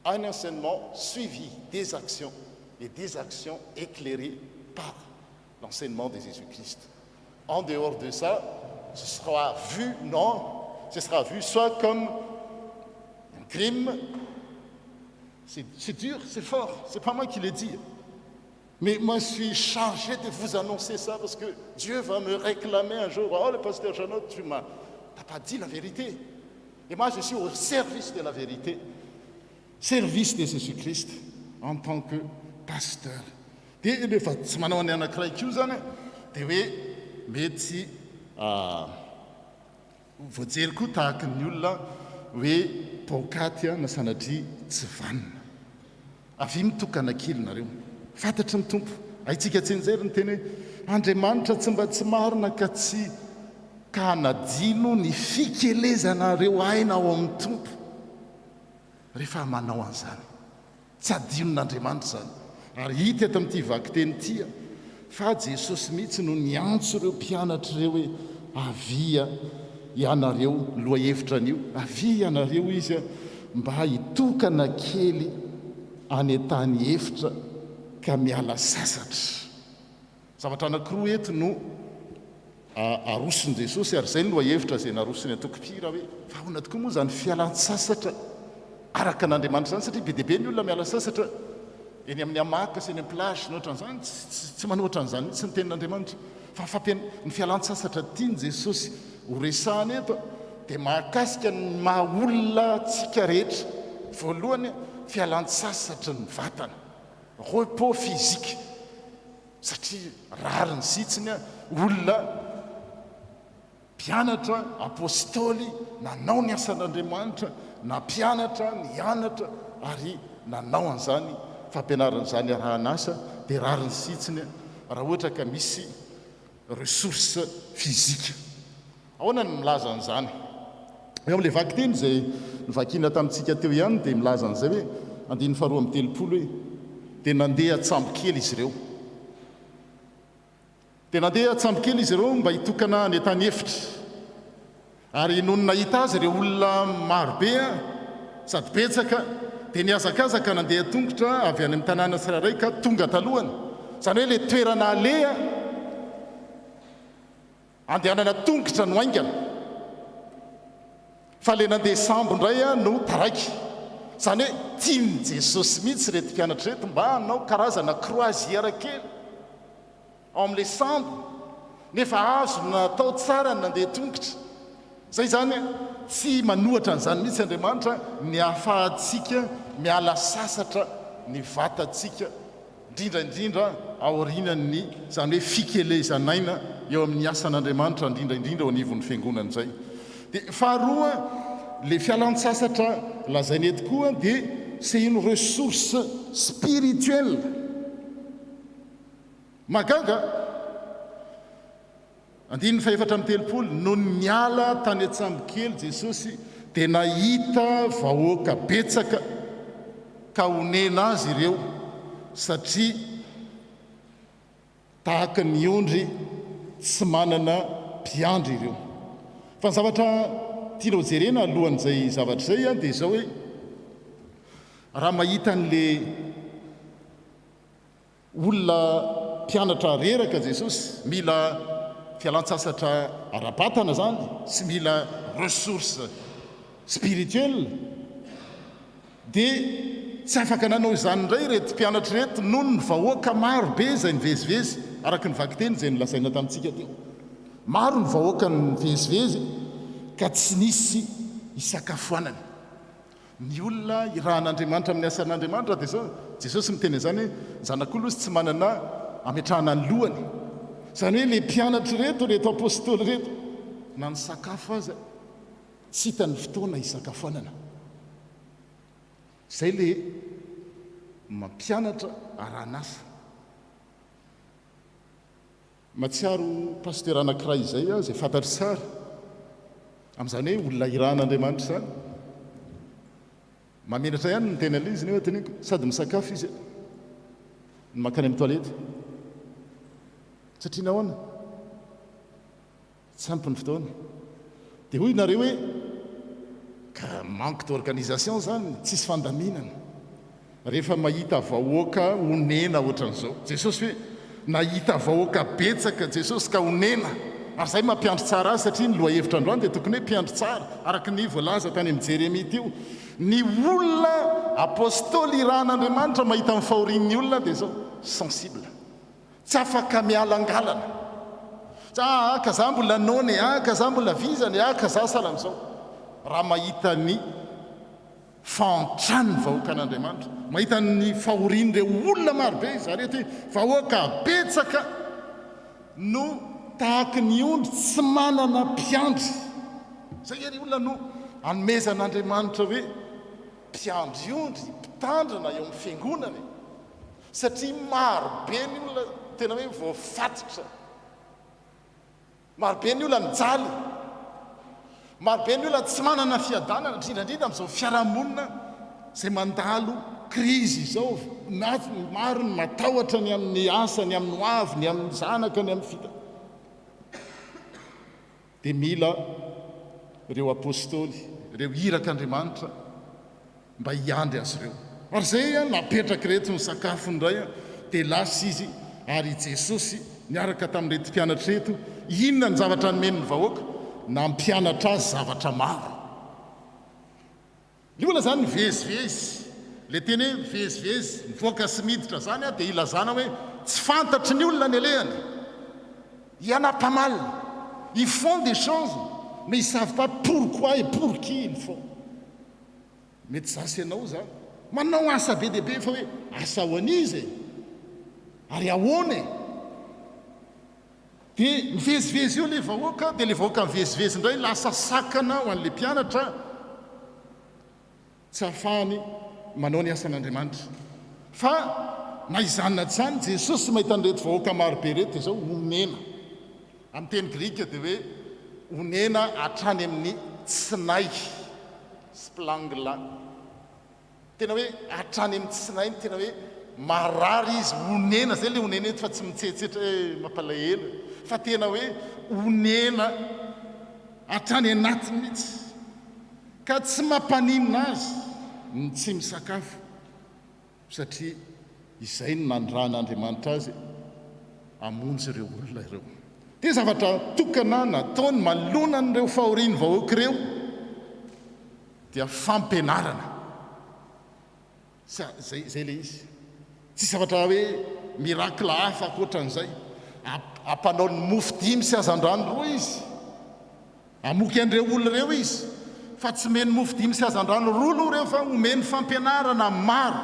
Speaker 3: Un enseignement suivi des actions et des actions éclairées par l'enseignement de Jésus-Christ. En dehors de ça, ce sera vu, non, ce sera vu soit comme un crime, c'est dur, c'est fort, c'est pas moi qui le dis. Mais moi, je suis chargé de vous annoncer ça parce que Dieu va me réclamer un jour. Oh, le pasteur Jeannot, tu n'as pas dit la vérité. Et moi, je suis au service de la vérité, service de Jésus-Christ en tant que pasteur. Et tsy manao any anankiray koa zany dia hoe mety voajery koa tahaka ny olona hoe paokaty na sanatria tsy vanina avy mitokana kely nareo fantatry ny tompo aitsika tsy enjery ny teny hoe Andriamanitra tsy mba tsy marina ka tsy ka hanadino ny fikelezanareo aina ao amin'ny tompo rehefa manao an'izany tsy adinon'Andriamanitra zany ary hita eto amin'ity vaky teny ity fa Jesosy mihitsy no niantso ireo mpianatra ireo hoe avia ianareo loha hevitra an'io avia ianareo izy mba hitokana kely any tany efitra ka miala sasatra. Zavatra anankiroa eto no arosony Jesosy ary zay no loha hevitra zay narosony atokopira hoe fa ahoana tokoa moa zany fialan-tsasatra araka n'Andriamanitra zany satria be deaibe ny olona miala sasatra eny amin'ny hamaka sy eny amin'ny plage nohatra an'izany tsy manohatra an'izany mihitsy ny tenin'Andriamanitra fa ny fialan-tsasatra tiany Jesosy ho resahany eto dia mahakasika ny mahaolona tsika rehetra voalohany fialan-tsasatra ny vatana repos physique satria rariny sitsiny olona mpianatra apôstôly nanao ny asan'Andriamanitra na mpianatra nianatra ary nanao an'izany fampianaran'izany arahanasa dia rariny sitsiny raha ohatra ka misy ressource physique. Ahoana ny milaza an'izany eo amin'ilay vaky teny zay nivakina tamintsika teo ihany dia milaza an'izay hoe 2:30 hoe dia nandeha atsambokely izy ireo mba hitokana any tany efitra ary noho ny nahita azy ireo olona marobe sady betsaka dia niazakazaka nandeha tongotra avy any amin'ny tanàna tsirairay ka tonga talohany zany hoe le toerana alea andehanana tongotra no aingana fa le nandeha sambo indray no taraiky zany hoe tiany Jesosy mihitsy reto mpianatra reto mba hanao karazana croisière kely ao amin'ilay sambo nefa azo natao tsara ny nandeha tongotra zay zany tsy manohatra an'izany mihitsy Andriamanitra ny ahafahantsika miala sasatra ny vatantsika indrindraindrindra aorinany zany hoe fikelezanaina eo amin'ny asan'Andriamanitra indrindraindrindra ao anivon'ny fiangonana zay. Dia faharoa le fialan-tsasatra lazainy eto koa dia c'est une ressource spirituelle. Magaga andiny faefatra amin'ny telopolo no niala tany Antsamokely Jesosy dia nahita vahoaka betsaka ka onena azy ireo satria tahaka ny ondry tsy manana mpiandry ireo. Fa ny zavatra tiana hojerena alohan'izay zavatra izay a dia izao hoe raha mahita an'le olona mpianatra reraka Jesosy mila fialan-tsasatra ara-batana zany sy mila ressource spirituelle dia tsy afaka nanao izany indray reto mpianatra reto noho ny vahoaka maro be izay nivezivezy araka ny vakiteny izay nolazaina tamintsika teo. Maro ny vahoaka nivezivezy ka tsy nisy isakafoanany. Ny olona irahan'Andriamanitra amin'ny asan'Andriamanitra dia zao Jesosy miteny izany hoe zanak'olona izy tsy manana ametrahana ny lohany. Izany hoe le mpianatra reto reto apôstôly reto na ny sakafo aza tsy hitany fotoana isakafoanana. Izay le mampianatra aran'asa. Matsiaro pasteur anankiray izay a izay fantatry tsara amin'izany hoe olona irahan'Andriamanitra izany. Mamenatra ihany ny tena izy ny teniko sady misakafo izy ny mankany amin'ny toalety satria nahoana tsy ampy ny fotoana dia hoy nareo hoe ka manque d'organisation zany tsisy fandaminana rehefa mahita vahoaka onena ohatran'izao. Jesosy hoe nahita vahoaka betsaka Jesosy ka onena ary izay mampiandry tsara azy satria ny loha hevitra androany dia tokony hoe mpiandry tsara araka ny voalaza tany amin'ny Jeremia teo. Ny olona apôstôly irahan'Andriamanitra mahita amin'ny fahorian'ny olona dia zao sensible tsy afaka mialangalana ka za mbola nony ka za mbola vizany ka za sala amin'izao. Raha mahita ny fantrany vahoaka an'Andriamanitra mahita ny fahorian'ireo olona marobe zarety vahoaka betsaka no tahaka ny ondry tsy manana mpiandry. Zay ery olona no anomezan'Andriamanitra hoe mpiandry ondry mpitandrina eo amin'ny fiangonany satria marobe ny olona tena hoe voafatotra, marobe ny olona mijaly, marobe ny olona tsy manana fiadanana indrindrandrindra amin'izao fiarahamonina izay mandalo krizy izao. Maro ny matahotra ny amin'ny asa, ny amin'ny hoavy, ny amin'ny zanaka, ny amin'ny fita. Dia mila ireo apôstôly, ireo irak'Andriamanitra mba hiandry azy ireo. Ary izay napetraka reto ny sakafo indray dia lasa izy ary Jesosy niaraka tamin'irety mpianatra reto inona ny zavatra nomeny ny vahoaka na mpianatra azy zavatra maro. Ny olona zany nivezivezy, le teny hoe mivezivezy mivoaka sy miditra zany dia ilazana hoe tsy fantatry ny olona ny alehany. Il y en a pas mal, ils font des choses mais ils ne savent pas pourquoi et pour qui ils font. Mety zasy ianao zany manao asa be dia be fa hoe asa ho an'izy ary ahoana dia mivezivezy eo le vahoaka dia le vahoaka mivezivezy indray lasa sakana ho an'le mpianatra tsy ahafahany manao ny asan'Andriamanitra. Fa na izany na tsy zany Jesosy mahita an'ireto vahoaka marobe reto dia zao onena amin'ny teny grika dia hoe onena hatrany amin'ny tsinay splangla. Tena hoe hatrany amin'ny tsinay tena hoe marary izy onena zay le onena eto fa tsy mitsetsetra hoe mampalahelo fa tena hoe onena hatrany anatiny mihitsy ka tsy mampaninona azy ny tsy misakafo satria izay no nandrahan'Andriamanitra azy amonjy ireo olona ireo. Dia zavatra tokana nataony malonan'ireo fahoriany vahoaka ireo dia fampianarana. Zay le izy tsy zavatra hoe mirakla hafa akoatran'izay ampanao ny mofo 5 sy azan-drano 2 izy amoky an'ireo olona ireo izy fa tsy meny mofo 5 sy azan-drano 2 aloha ireo fa omeny fampianarana maro,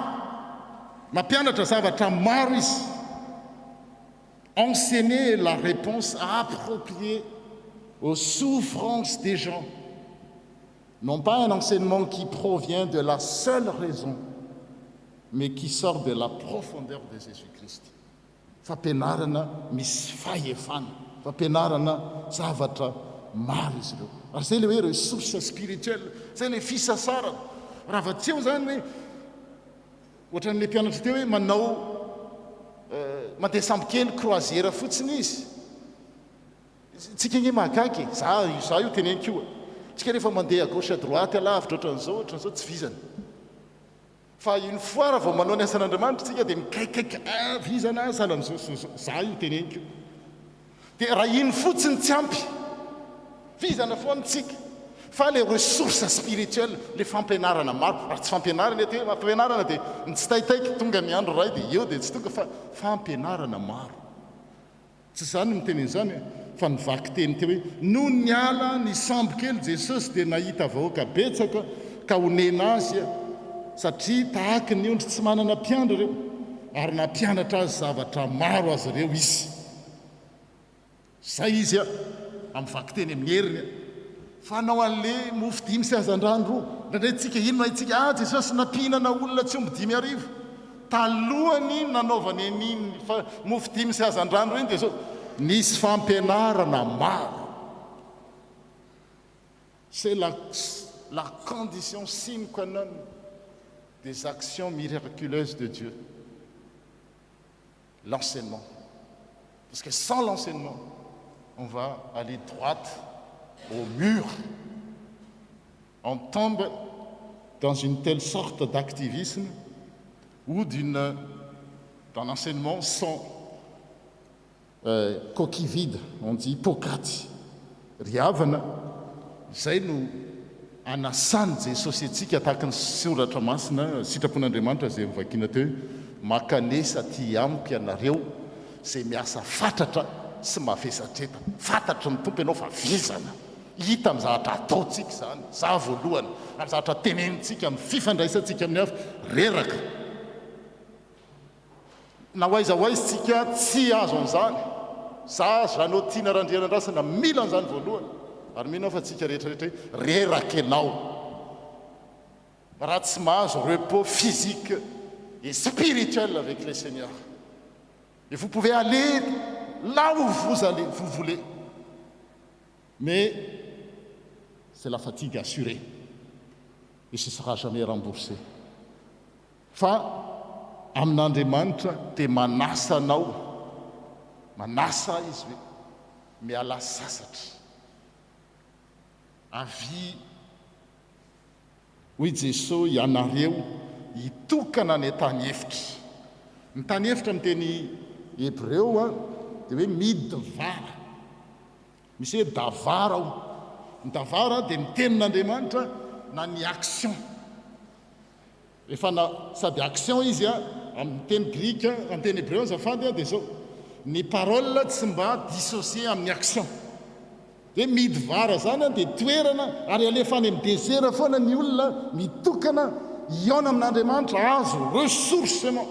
Speaker 3: mampianatra zavatra maro izy. Enseigner la réponse appropriée aux souffrances des gens, non pas un enseignement qui provient de la seule raison mais qui sort de la profondeur de Jésus-Christ. Fampianarana misy fahefana, fampianarana zavatra maro izy ireo. Ary zay le hoe ressource spirituelle, zay le fisasarana. Raha vatseo zany hoe ohatran'le mpianatra teo hoe manao mandeha sambokely croisière fotsiny izy. Tsika igny mahagaky za io teneniko tsika rehefa mandeha à gauche à droite alavitra ohatran'izao tsy vizana. Fa une fois raha vao manao ny asan'Andriamanitra tsika dia mikaikaiky vizana sala am'izao za io teneniko. Dia raha iny fotsiny tsy ampy vizana foana tsika. Fa le ressource spirituelle, le fampianarana maro, ary tsy fampianarana ety hoe fampianarana dia tsy taitaiky tonga ny andro ray dia eo dia tsy tonga fa fampianarana maro. Tsy zany miteny izany fa nivaky teny teo hoe no niala ny sambo kely Jesosy dia nahita vahoaka betsaka ka honena azy satria tahaka ny ondry tsy manana mpiandra ireo ary nampianatra azy zavatra maro azy ireo izy. Zay izy amin'ny vaky teny amin'ny heriny fanao an'le mofo 5 sy azan-drano roa. Ndraindray tsika ino mahitsika Jesosy nampihinana olona tsy omby 5 arivo. Talohany nanaovany an'iny fa mofo 5 sy azan-drano roa iny dia zao nisy fampianarana maro. C'est la condition sine qua non des actions miraculeuses de Dieu. L'enseignement. Parce que sans l'enseignement, on va aller droit au mur. On tombe dans une telle sorte d'activisme ou d'un enseignement sans coquille vide, on dit Hippocrate. Riavana, zay no anasany Jesosy antsika tahaka ny soratra masina sitrapon'Andriamanitra zay mivakiana teo makanesa ty amiko ianareo zay miasa fatratra sy mafesatreta. Fatatra ny tompo ianao fa vizana. Hita amin'ny zavatra ataontsika zany, za voalohany, amin'ny zavatra tenenitsika, amin'ny fifandraisantsika amin'ny hafa reraka. Na hoaiza hoaizitsika tsy azo an'izany. Za zanao tiana randriana andrasana mila an'izany voalohany. Ary mino fa tsika rehetrarehetra hoe reraka ianao. Raha tsy mahazo repos physique et spirituel avec le Seigneur. Et vous pouvez aller là où vous voulez. Mais c'est la fatigue assurée. Et ce ne sera jamais remboursé. Fa amin'Andriamanitra dia manasa anao. Manasa izy hoe miala sasatra. Avy hoy Jesosy ianareo hitokana ny tany efitra. Ny tany efitra amin'ny teny Hébreu dia hoe midvara. Misy hoe davara ao. Ny davara dia ny tenin'Andriamanitra na ny action. Efa sady action izy amin'ny teny grika, amin'ny teny Hébreu azafady dia zao. Ny parole tsy mba dissocié amin'ny action. Dia midvara zany dia toerana ary alefa any amin'ny désert foana ny olona mitokana iona amin'Andriamanitra azo ressourcement.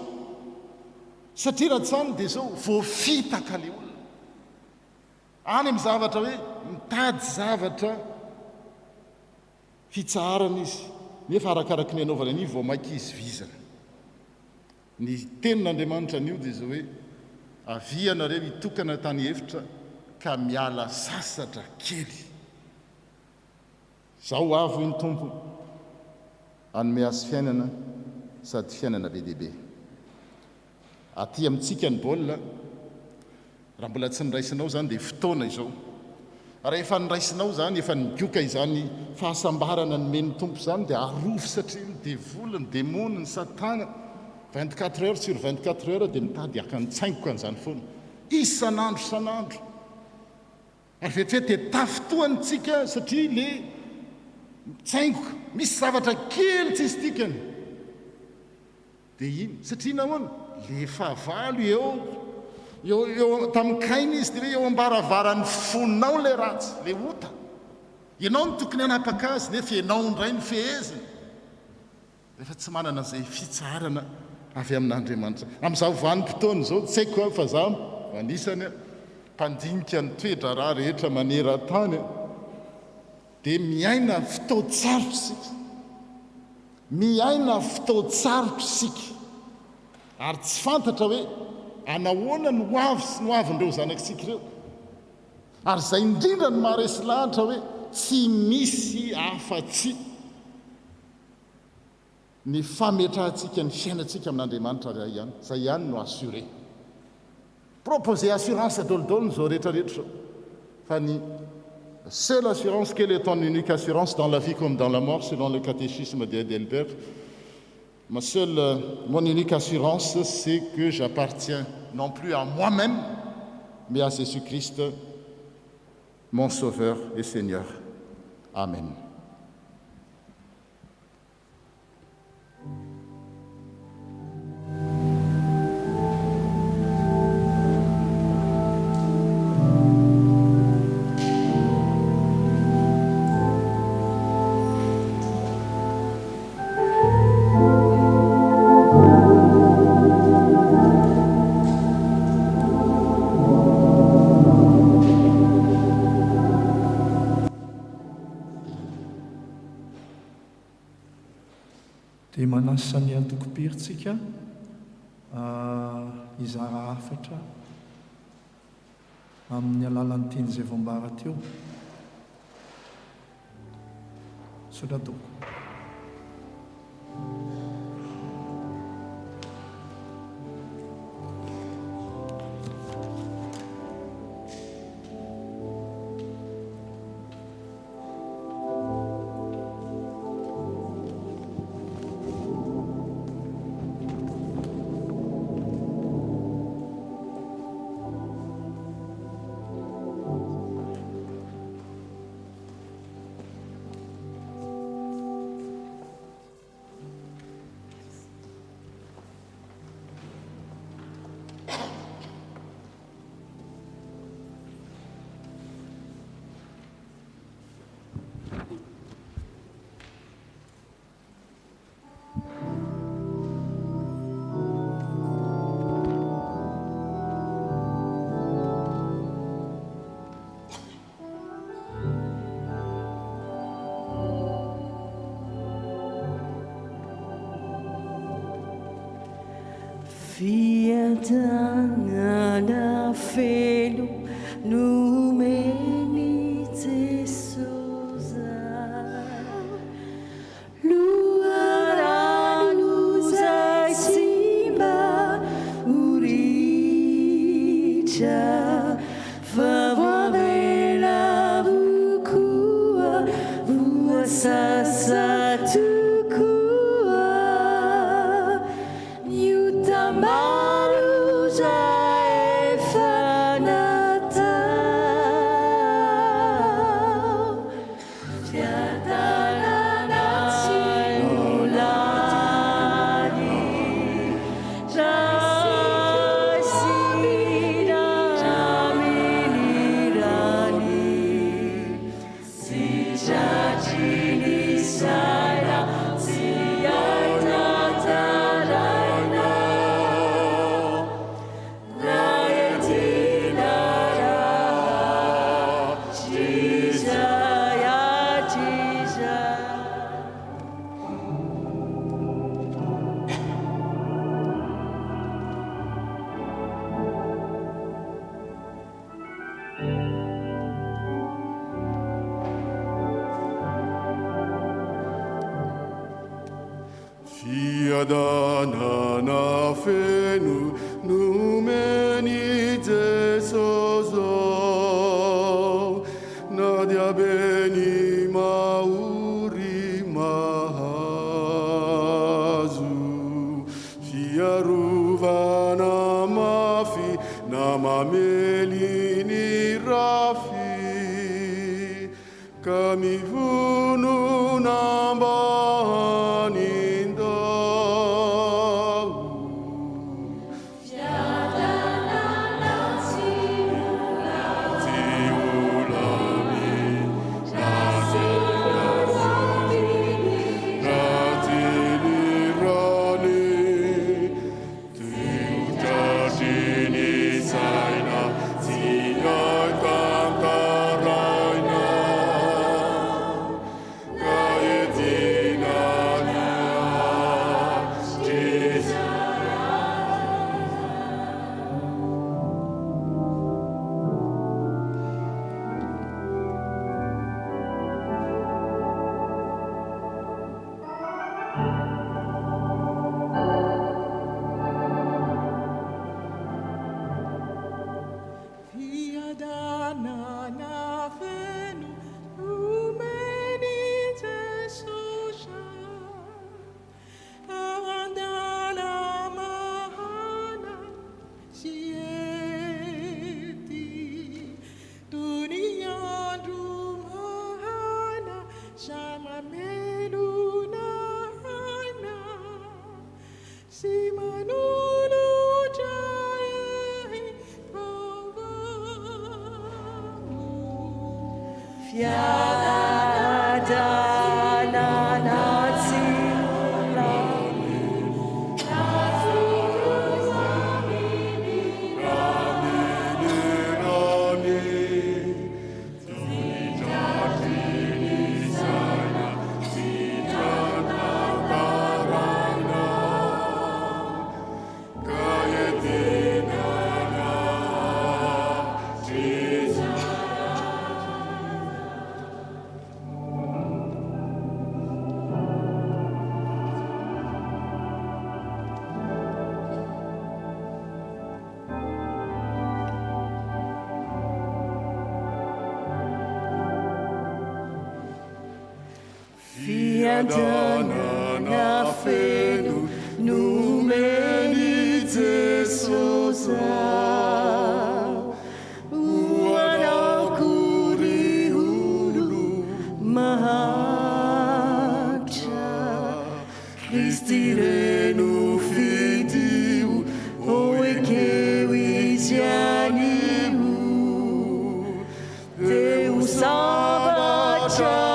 Speaker 3: Satria raha tsy any dia zao voafitaka le olona. Any amin'ny zavatra hoe mitady zavatra fitsarana izy. Nefa arakaraky ny anaovana an'io vao maiky izy vizana. Ny tenin'Andriamanitra an'io dia zao hoe avy ianareo hitokana tany efitra ka miala sasatra kely. Zao avy ny tompo hanome azy fiainana sady fiainana be dehibe. Aty amintsika ny baolina raha mbola tsy niraisinao zany dia fotoana izao. Raha efa niraisinao zany efa nigioka izany fahasambarana nomen'ny tompo zany dia arofo satria ny devoly ny démony ny satana 24 heures sur 24 heures dia mitady akan-tsaingoka an'izany foana isan'andro isan'andro. Ary vetivety dia tafotoantsika satria le tsaingoka misy zavatra kely tsisy tikany dia iny satria nahoana le fahavalo eo tamin'nkainy izy dia hoe eo ambaravarany fonao le ratsy le ota. Ianao no tokony hanapaka azy nefa ianao ndray ny feheziny. Rehefa tsy manana izay fitsarana avy amin'Andriamanitra. Amin'izao vanim-potoana izao tsy haiko fa za anisany mpandinika ny toetra raha rehetra manera-tany dia miaina fotoan-tsarotra isika. Miaina fotoan-tsarotra isika. ary tsy fantatra hoe anahoana no avy sy no avindreo zanakitsika ireo ary izay indrindra ny maharesy lahatra hoe tsy misy afa-tsy ny fametrahantsika ny fiainantsika amin'Andriamanitra ray ihany zay ihany no assuré proposer assurance adolodolony zao rehetrarehetra zao fa ny seule assurance quelle est ton unique assurance dans la vie comme dans la mort selon le catéchisme d'Heidelberg. Mon unique assurance, c'est que j'appartiens non plus à moi-même, mais à Jésus-Christ, mon Sauveur et Seigneur. Amen.
Speaker 1: dia manasa ny antoko-piritsika izara afatra amin'ny alalan'ny teny izay voambara teo sodratoko.
Speaker 9: Fiatanana felo numeni Jesusa luaranu zai simba uricha favavela vukua vuasasa tukua Maru zai fanata Tiadana ulani Jasira minirani Si jajini saira Si aitataraina
Speaker 5: Fiadanana fenu numeni Jesuso Nadia beni mauri mahazu Fiaruvana mafi namamelini rafi Kami vunu nambani Raina,
Speaker 9: Fiantanana feno nomeny Jesosy hoanakory olo mahantra Kristy reno fidio hoekeo izy anio teo sabatrako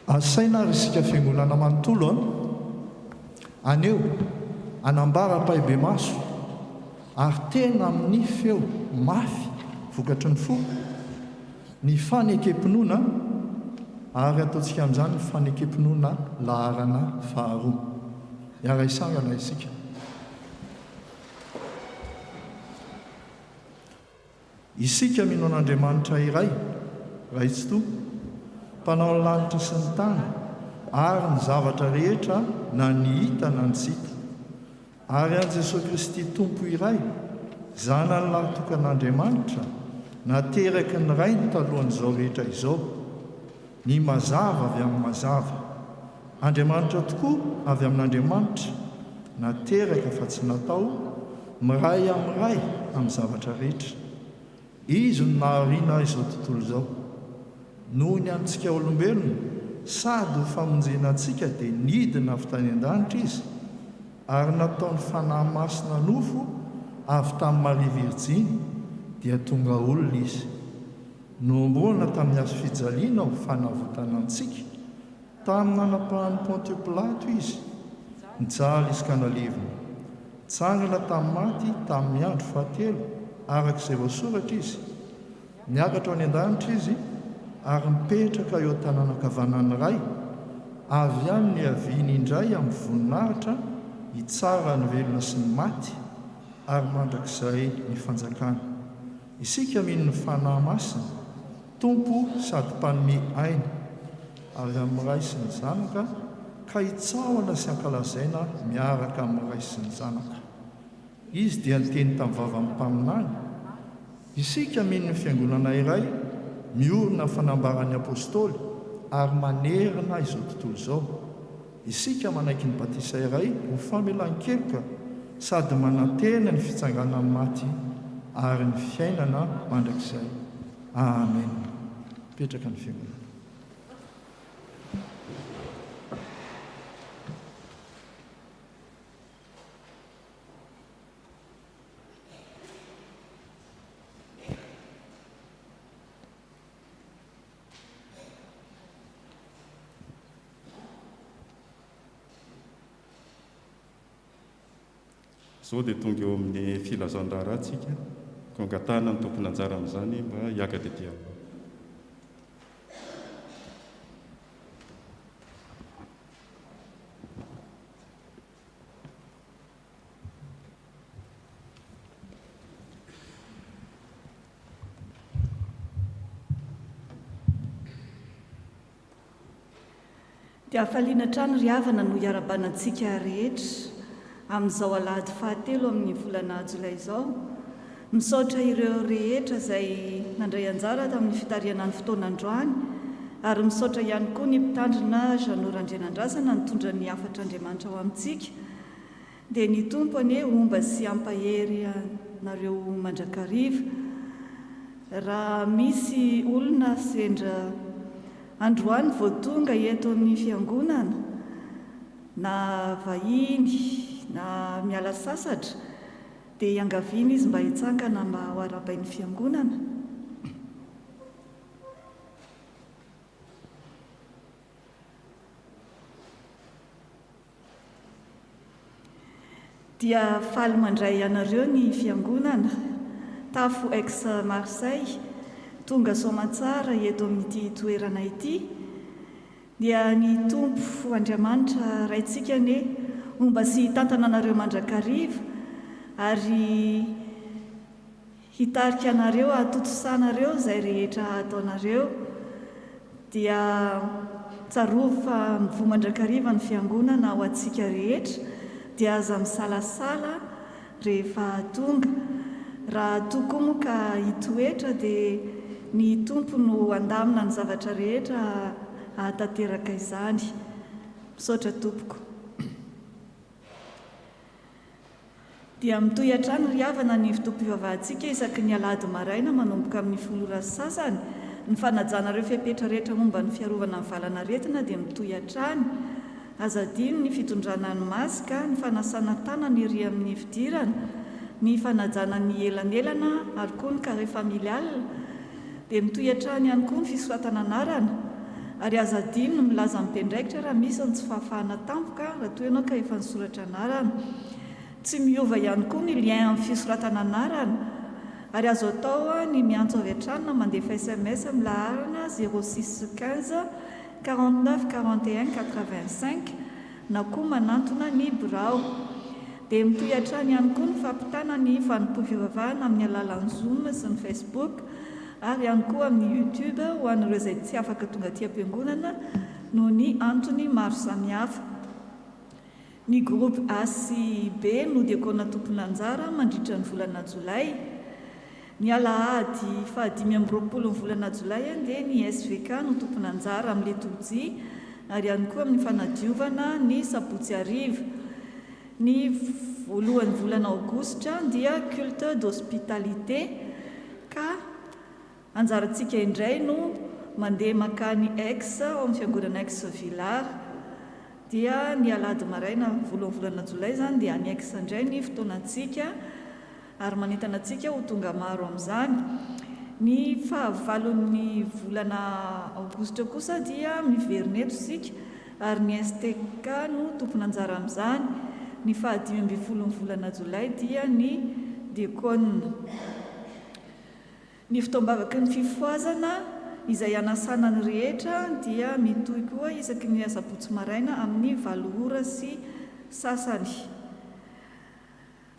Speaker 1: asaina ary isika fiangonana manontolo aneo anambara pahibe maso ary tena amin'ny feo mafy vokatry ny fo ny fanekempinoana ary ataontsika amin'izany ny fanekempinoana laharana faharoa iara isangana isika isika mino an'Andriamanitra iray raitsoto mpanao ny lanitra sy ny tany ary ny zavatra rehetra na ny hita na ny tsy hita ary an' Jesosy Kristy tompo iray zana ny lahatokan'Andriamanitra nateraky ny rainy talohan'izao rehetra izao ny mazava avy amin'ny mazava Andriamanitra tokoa avy amin'Andriamanitra nateraka fa tsy natao miray amin'ny ray amin'ny zavatra rehetra izy no nahariana izao tontolo izao noho ny antsika olombelona sady ho famonjena antsika dia nidina avy tany an-danitra izy ary nataony fanahy masina nofo avy tamin'ny Maria Virjiny dia tonga olona izy nombroana tamin'ny hazo fijaliana ho fanavotana antsika tamin'ny nanapahany Pontio Pilato izy nijaly izy ka nalevina tsangana tamin'ny maty tamin'ny andro fahatelo arak'izay voasoratra izy niakatra any an-danitra izy ary mipetraka eo an-tanàna ankavanana iray avy any ny haviany indray amin'ny voninahitra hitsara ny velona sy ny maty ary mandrakizay ny fanjakana isika mino ny fanahy masina tompo sady mpanome aina avy amin'ny ray sy ny zanaka ka hitsaoana sy ankalazaina miaraka amin'ny ray sy ny zanaka izy dia niteny tamin'ny vava amin'ny mpaminany isika mino ny fiangonana iray miorina fanambaran'ny apôstôly ary manerina izao tontolo izao. Isika manaiky ny batisa iray ho famelan-keloka sady manantena ny fitsangana amin'ny maty ary ny fiainana mandrakizay. Amen. Petraka ny fiangonana.
Speaker 10: Zao dia tonga eo amin'ny filazan-draharaha tsika ko angatahana ny tompony anjara amin'izany mba hiaka dia dia.
Speaker 11: Dia hafaliana trano ry havana no hiarabanantsika rehetra amin'izao alahady fahatelo amin'ny volana jolay izao. Misaotra ireo rehetra izay nandray anjara tamin'ny fitariana ny fotoanandroany ary misaotra ihany koa ny mpitandrina Jean'Andrianandrasana nitondra ny hafatra Andriamanitra ao amintsika. Dia ny tompo anie omba sy ampahery nareo mandrakariva. Raha misy olona sendra androany vao tonga eto amin'ny fiangonana na vahiny na miala sasatra dia iangaviana izy mba hitsangana mba ho arabain'ny fiangonana. Dia faly mandray anareo ny fiangonana Tafo ex Marseille tonga Soamantsara eto amin'ity toerana ity. Dia ny tompo Andriamanitra raintsika anie omba sy hitantana anareo mandrakariva ary hitarika anareo hatotosanareo izay rehetra ataonareo. Dia tsarova fa mivoa mandrakariva ny fiangonana ho antsika rehetra dia aza misalasala rehefa tonga. Raha tokoa moa ka hitoetra dia ny tompo no andamina ny zavatra rehetra ahatanteraka izany. Misaotra tompoko. Dia mitohy hatrany ry havana ny fotoam-pivavahantsika isaky ny alahady maraina manomboka amin'ny 10 sasany. Ny fanajana ireo fiapetra rehetra momba ny fiarovana ny valanaretina dia mitohy hatrany. Azadino ny fitondrana ny masika, ny fanasana tanana ery amin'ny fidirana, ny fanajana ny elanelana ary koa ny carré familial. Dia mitohy hatrany ihany koa ny fisoratana anarana. Ary azadino no milaza mipendraikitra raha misy ny tsy fahafahana tampoka raha toa ianao ka efa nisoratra anarana. Tsy miova ihany koa ny lien amin'ny fisoratana anarana. Ary azo atao ny miantso avy hatrany na mandefa SMS amin'ny laharana 0615 49 41 85 na koa manantona ny birao. Dia mitohy hatrany ihany koa ny fampitana ny fanompo-fivavahana amin'ny alalan'ny Zoom sy ny Facebook ary ihany koa amin'ny YouTube ho an'ireo izay tsy afaka tonga aty am-piangonana noho ny antony maro samihafa. Ny groupe A sy B no diakona tompona anjara mandritra ny volana Jolay. Ny alahady 25 ny volana Jolay dia ny SVK no tompona anjara amin'ny liturjia ary ihany koa amin'ny fanadiovana ny sabotsy hariva. Ny voalohan'ny volana Aogositra dia culte d'hospitalité ka anjarantsika indray no mandeha makany ex ao amin'ny fiangonana ex Villar. Dia ny alahady maraina voalohan'ny volana Jolay izany dia any ex indray ny fotoanantsika ary manentana antsika ho tonga maro amin'izany. Ny fahavalon'ny volana Aogositra kosa dia miverina eto isika ary ny STK no tompona anjara amin'izany. Ny 15 ny volana Jolay dia ny diakona. Ny fotoam-bavaky ny fifoazana izay anasana ny rehetra dia mitohy koa isaky ny sabotsy maraina amin'ny 7 ora sy sasany.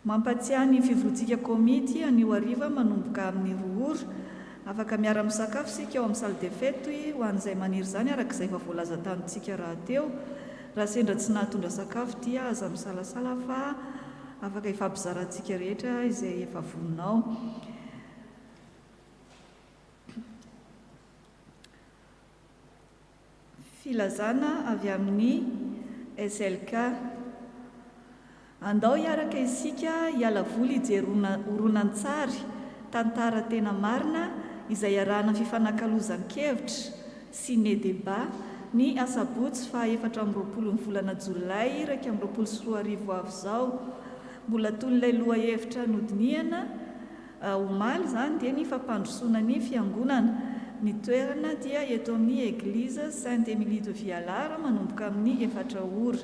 Speaker 11: Mampatsiahy ny fivorotsika komity anio hariva manomboka amin'ny 2 ora. Afaka miara-misakafo sika ao amin'ny salle de fête ho an'izay maniry izany arak'izay efa voalaza tamintsika raha teo. Raha sendra tsy nahatondra sakafo dia aza misalasala fa afaka ifampizarantsika rehetra izay efa voninao. filazana avy amin'ny SLK. Andao hiaraka isika hiala voly hijery horonan-tsary tantara tena marina izay arahana fifanakalozan-kevitra sy ne débat ny asabotsy fa 14 ny volana Jolay 2024 avy izao. Mbola tolon'ilay loha hevitra nodiniana omaly izany dia ny fampandrosoana ny fiangonana. Ny toerana dia eto amin'ny Église Sainte-Émilie de Vialara manomboka amin'ny 4 ora.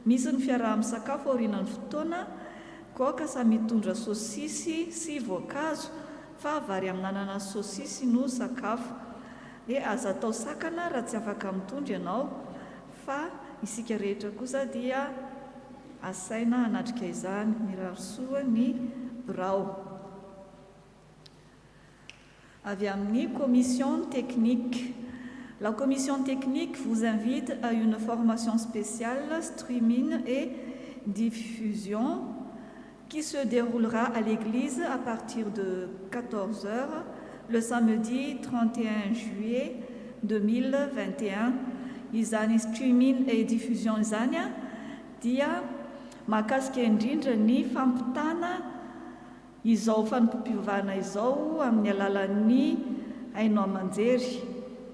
Speaker 11: Misy ny fiaraha-misakafo aorianan'ny fotoana, kaoka samy mitondra sosisy sy voankazo fa vary amin'anana sosisy no sakafo. Aza atao sakana raha tsy afaka mitondra ianao, fa isika rehetra kosa dia asaina hanatrika izany. Mirarosoa ny birao. Avy amin'ny commission technique. La commission technique vous invite à une formation spéciale streaming et diffusion qui se déroulera à l'église à partir de 14h le samedi 31 juillet 2021. Izany streaming et diffusion izany dia mahakasika indrindra ny fampitana izao fanompompivavahana izao amin'ny alalan'ny hainao aman-jery,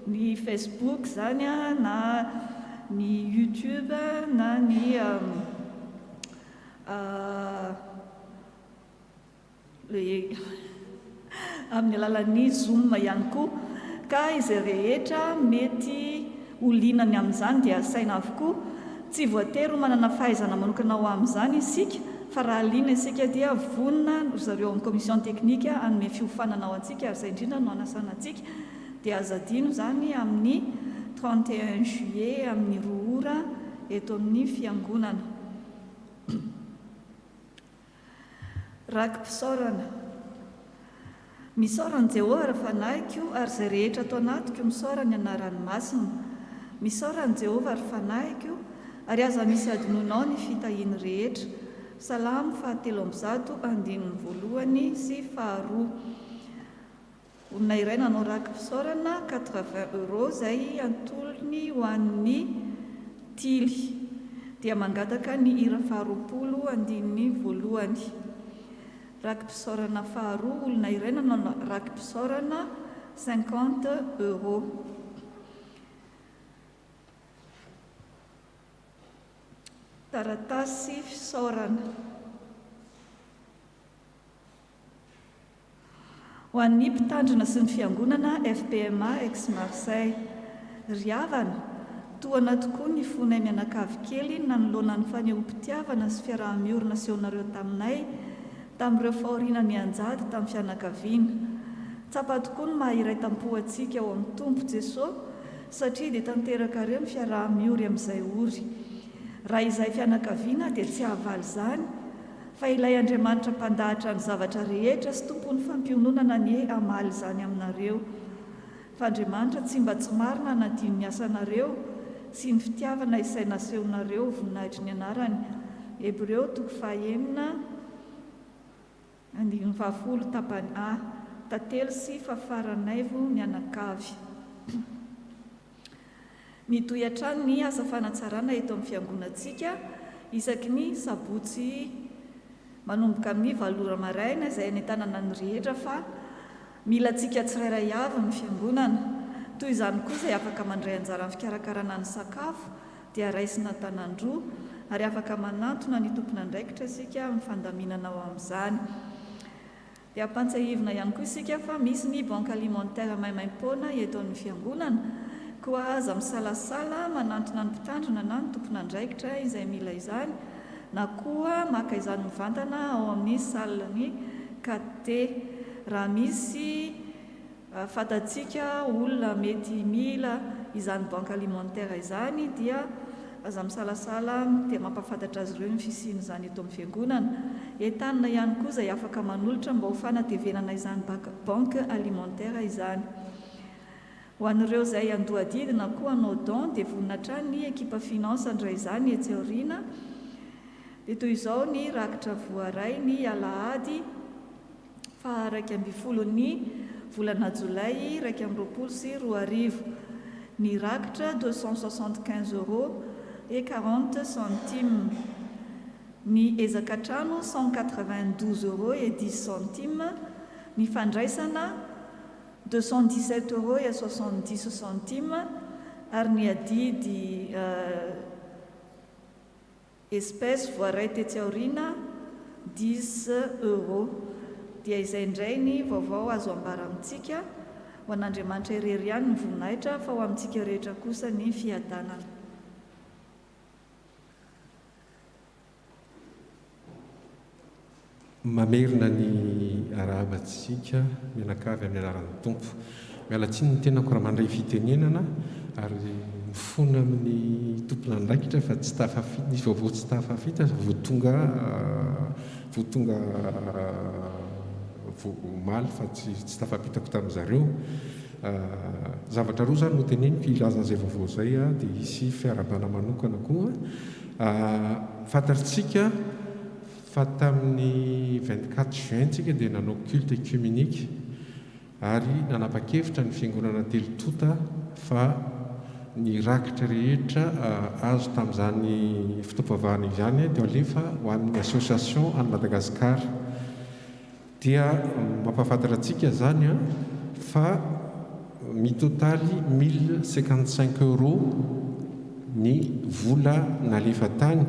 Speaker 11: ny Facebook zany na ny YouTube na ny amin'ny alalan'ny Zoom ihany koa. Ka izay rehetra mety holinany amin'izany dia asaina avokoa. Tsy voatery ho manana fahaizana manokana ho amin'izany isika, fa raha liana isika dia vonina zareo amin'ny commission technique hanome fiofanana ao antsika, ary izay indrindra no hanasana antsika. Dia aza adino zany amin'ny 31 juillet amin'ny 2 ora eto amin'ny fiangonana. Rakim-pisaorana. Misaorana Jehovah raha fanahiko ary izay rehetra atao anatiko misaorana anarany masina. Misaorana Jehovah raha fanahiko ary aza misy adinonao ny fitahiany rehetra. Salamo 7:1 sy 2. Olona iray nanao rakim-pisaorana 80 € izay antolony ho an'ny tily, dia mangataka ny hira 2:1. Rakim-pisaorana 2, olona iray nanao rakim-pisaorana 50 €. Taratasy fisaorana. Ho an'ny mpitandrina sy ny fiangonana FPMA Aix-Marseille. Ry havana, tohana tokoa ny fonay mianakavy kely nanoloana ny fanehoam-pitiavana sy fiaraha-miorina asehonareo taminay tamin'ireo fahoriana ny anjady tamin'ny fianakaviana. Tsapa tokoa ny maha-iray-tampo antsika ao amin'ny Tompo Jesosy satria dia tanteraka ireo ny fiaraha-miory amin'izay ory. Raha izay fianakaviana dia tsy havaly izany, fa ilay Andriamanitra mpandahatra ny zavatra rehetra sy tompon'ny fampiononana ny hamaly izany aminareo. Fa Andriamanitra tsy mba tsy marina hanadino ny asanareo sy ny fitiavana izay nasehonareo voninahitry ny anarany. Hebreo 9:20 tapany A. Tatelo sy fafaranaivo mianakavy. Mitohy hatrany ny asa fanatsarana eto amin'ny fiangonantsika isaky ny sabotsy manomboka amin'ny 7 maraina izay any tanana ny rehetra, fa mila tsika tsirairay avy ny fiangonana. Toy izany koa izay afaka mandray anjara amin'ny fikarakarana ny sakafo dia raisina tanandroa, ary afaka manantona ny tompona andraikitra isika amin'ny fandaminana ao amin'izany. Dia ampantsahivina ihany koa isika fa misy ny banque alimentaire maimaim-poana eto amin'ny fiangonana, koa aza misalasala manantona ny mpitandrina na ny tompona andraikitra izay mila izany, na koa maka izany mivantana ao amin'ny salany kate. Raha misy fatatsika olona mety mila izany banque alimentaire izany dia aza misalasala dia mampafantatra azy ireo ny fisiany izany eto amin'ny fiangonana. Entanina ihany koa izay afaka manolotra mba ho fanatevenana izany banque alimentaire izany. Ho an'ireo izay andohadidina koa hanao don dia vonina hatrany ny ekipa finance andray izany etsy aoriana. Dia toy izao ny rakitra voaray ny alahady 2 volana Jolay 2024. Ny rakitra 275 € et 40 centimes. Ny ezakatrano 192 € et 10 centimes. Ny fandraisana 217 € et 70 centimes. Ary ny adidy espèce voaray tetsy aoriana 10 €. Dia izay indray ny vaovao azo ambara amintsika ho an'Andriamanitra irery ihany ny voninahitra fa ho amintsika rehetra kosa ny fiadanana.
Speaker 12: Mamerina ny arahabatsika mianakavy amin'ny anaran'ny tompo. Miala tsiny ny tenako raha mandray fitenenana ary mifona amin'ny tompona andraikitra fa tsy tafafita, nisy vaovao tsy tafafita voatonga maly fa tsy tafapitako tamin'izareo. Zavatra roa zany no teneniko ilazan'izay vaovao zay dia hisy fiarabana manokana koa. Fantatritsika fa tamin'ny 24 juin tsika dia nanao culte écuménique ary nanapa-kevitra ny fiangonana Telotota fa ny rakitra rehetra azo tamin'izany fitaovam-pivavahana izany dia alefa ho amin'ny association any Madagasikara. Dia mampafantatra antsika zany fa mitotaly 1055 € ny vola nalefa tany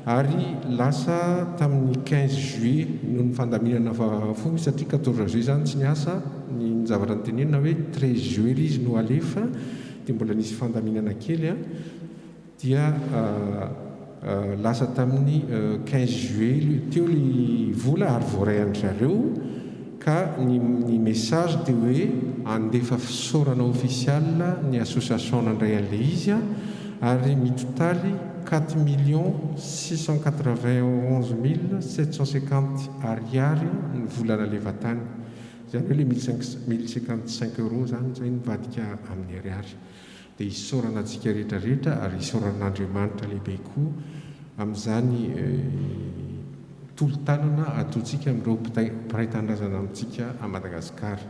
Speaker 12: ary lasa tamin'ny 15 juillet noho ny fandaminana fony satria 14 juillet zany tsy niasa ny zavatra nytenenina hoe 13 juillet izy no alefa dia mbola nisy fandaminana kely dia lasa tamin'ny 15 juillet teo ilay vola ary voaray an-drareo ka ny message dia hoe andefa fisaorana official ny association nandray an'ilay izy ary mitotaly 4 691 750 ariary ny vola nalefa tany. Zany hoe le 1055 € zany zay nivadika amin'ny ariary. Dia isaorana antsika rehetrarehetra ary isaoran'Andriamanitra lehibe koa amin'izany tolo-tanana ataontsika amin'ireo mpiray tanindrazana amintsika a Madagasikara.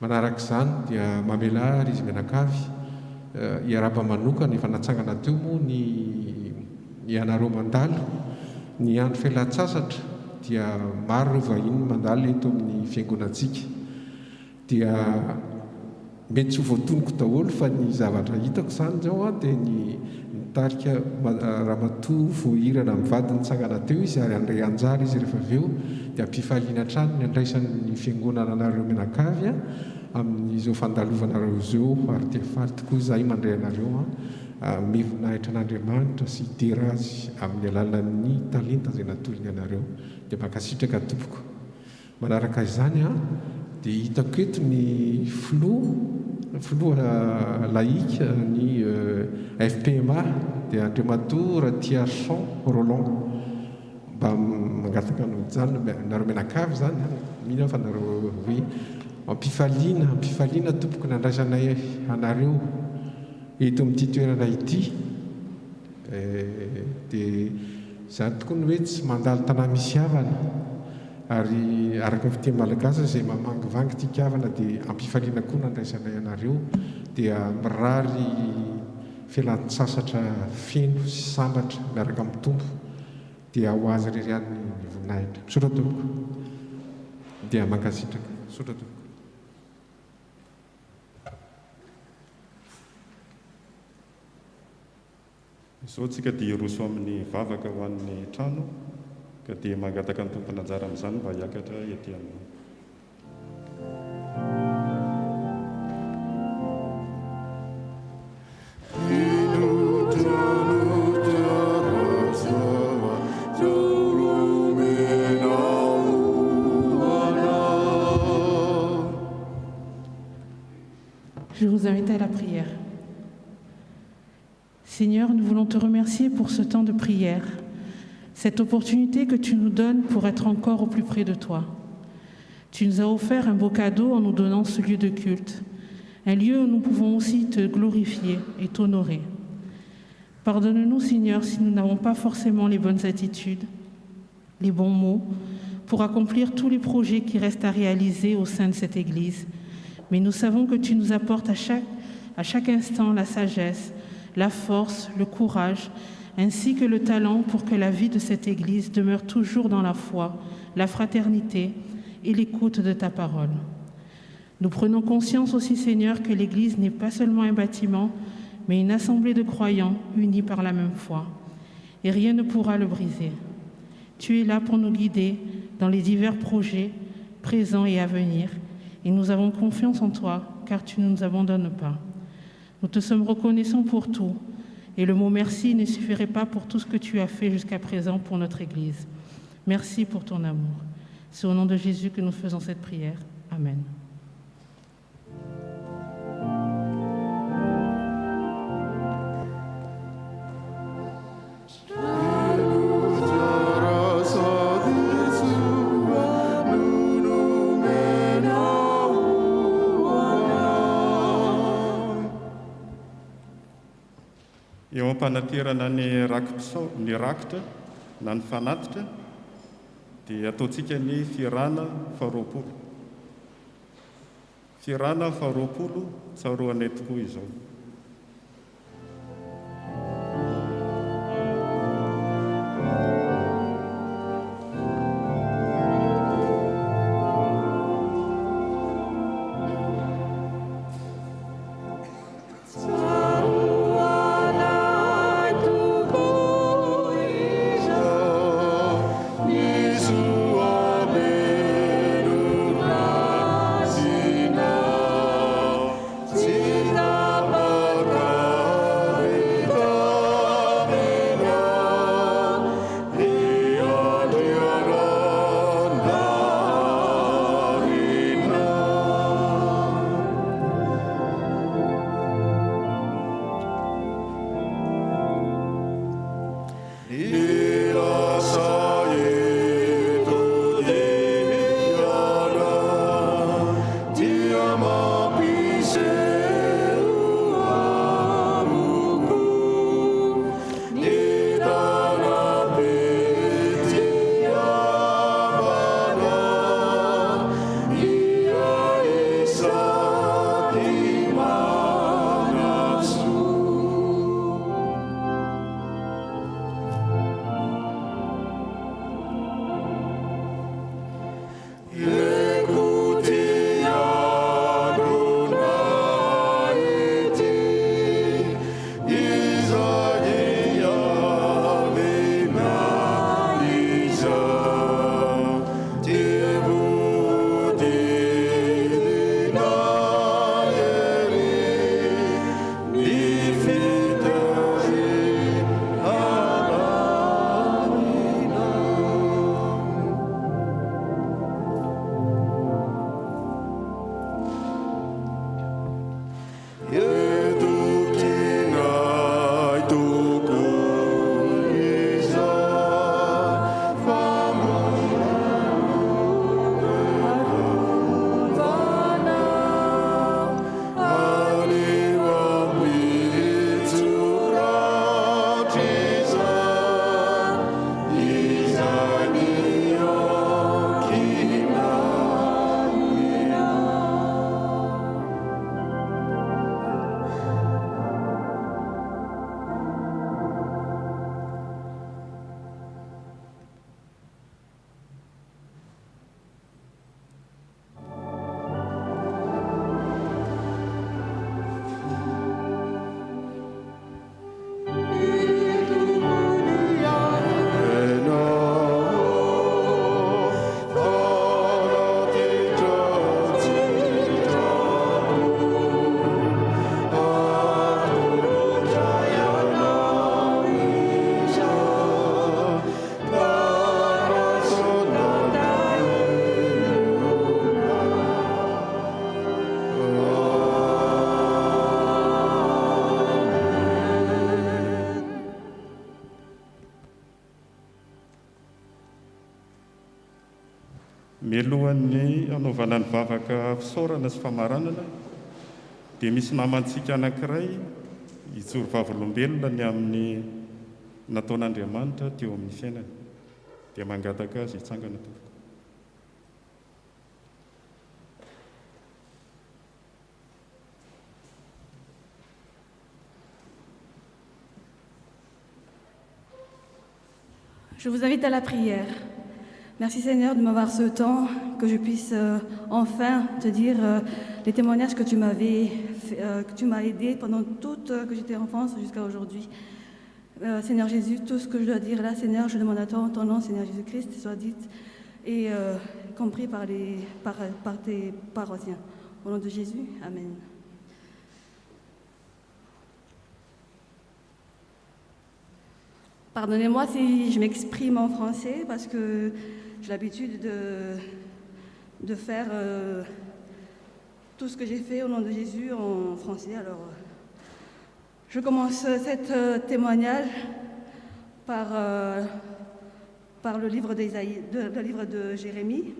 Speaker 12: Manaraka izany dia mamela ary izy mianakavy iaraba manokana efa natsangana teo moa ny anareo mandalo ny andro fialan-tsasatra dia maro ireo vahiny mandalo eto amin'ny fiangonantsika dia mety tsy ho voatonoko daholo fa ny zavatra hitako izany zao dia ny tarika ramatoa voahirana mivady nitsangana teo izy ary andray anjara izy rehefa avy eo dia ampifaliana trano ny andraisan'ny fiangonana anareo mianakavy amin'izao fandalovanareo izao ary tefaly tokoa izahay mandray anareo miherinahitra an'Andriamanitra sy idera azy amin'ny alalan'ny talenta izay natolony anareo dia mankasitraka tompoko. Manaraka izany dia hitako eto ny filoha laïque ny FPMA dia Andriamatoa Ratiarson Roland mba mangataka zany nareo mianakavy zany mihina fa nareo hoe ampifaliana tompoko nandraisanay anareo eto amin'ity toerana ity dia zany tokoa ny hoe tsy mandalo tanà misy havana ary araka ny fiteny malagasy izay mamangivangy tika havana dia ampifaliana koa nandraisanay anareo dia mirary fialan-tsasatra feno sy sambatra miaraka amin'ny tompo dia ho azy rery any ny voninahitra. Misaotra tompoko dia mankasitraka. Misaotra tompoko.
Speaker 10: Izao tsika dia hiroso amin'ny vavaka ho an'ny trano ka dia mangataka ny tompona anjara amin'izany mba hiakatra ety amin'ny
Speaker 13: Je vous invite à la prière. Seigneur, nous voulons te remercier pour ce temps de prière, cette opportunité que tu nous donnes pour être encore au plus près de toi. Tu nous as offert un beau cadeau en nous donnant ce lieu de culte, un lieu où nous pouvons aussi te glorifier et t'honorer. Pardonne-nous, Seigneur, si nous n'avons pas forcément les bonnes attitudes, les bons mots, pour accomplir tous les projets qui restent à réaliser au sein de cette Église. Mais nous savons que tu nous apportes à chaque instant la sagesse, la force, le courage, ainsi que le talent pour que la vie de cette Église demeure toujours dans la foi, la fraternité et l'écoute de ta parole. Nous prenons conscience aussi, Seigneur, que l'Église n'est pas seulement un bâtiment, mais une assemblée de croyants unis par la même foi. Et rien ne pourra le briser. Tu es là pour nous guider dans les divers projets présents et à venir, et nous avons confiance en toi, car tu ne nous abandonnes pas. Nous te sommes reconnaissants pour tout, et le mot merci ne suffirait pas pour tout ce que tu as fait jusqu'à présent pour notre Église. Merci pour ton amour. C'est au nom de Jésus que nous faisons cette prière. Amen.
Speaker 10: Eo am-panaterana ny rakitra na ny fanatitra dia ataontsika ny firana faharoapolo. Firana faharoapolo tsaroanay tokoa izao. Mialohan'ny anaovana ny vavaka fisaorana sy famaranana dia misy namantsika anankiray hijoro vavolombelona ny amin'ny nataon'Andriamanitra teo amin'ny fiainany dia mangataka azy hitsangana tompoko.
Speaker 14: Je vous invite à la prière. Merci Seigneur de m'avoir ce temps, que je puisse enfin te dire les témoignages que tu m'as aidé pendant toute que j'étais enfance jusqu'à aujourd'hui. Seigneur Jésus, tout ce que je dois dire là, Seigneur, je demande à toi en ton nom, Seigneur Jésus-Christ, soit dit et compris par tes paroissiens. Au nom de Jésus, Amen. Pardonnez-moi si je m'exprime en français parce que j'ai l'habitude de faire tout ce que j'ai fait au nom de Jésus en français. Alors, je commence cet témoignage par le livre de Jérémie,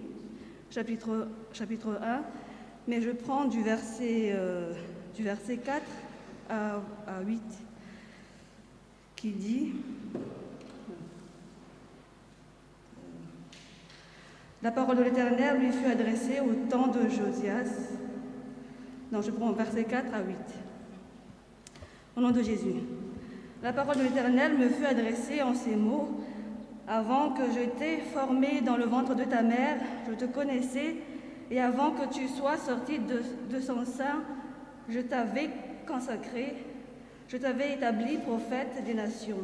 Speaker 14: chapitre 1, mais je prends du verset 4 à 8, qui dit... La parole de l'Éternel lui fut adressée au temps de Josias. Non, je prends verset 4 à 8. Au nom de Jésus. La parole de l'Éternel me fut adressée en ces mots. Avant que je t'ai formé dans le ventre de ta mère, je te connaissais, et avant que tu sois sorti de son sein, je t'avais consacré, je t'avais établi prophète des nations.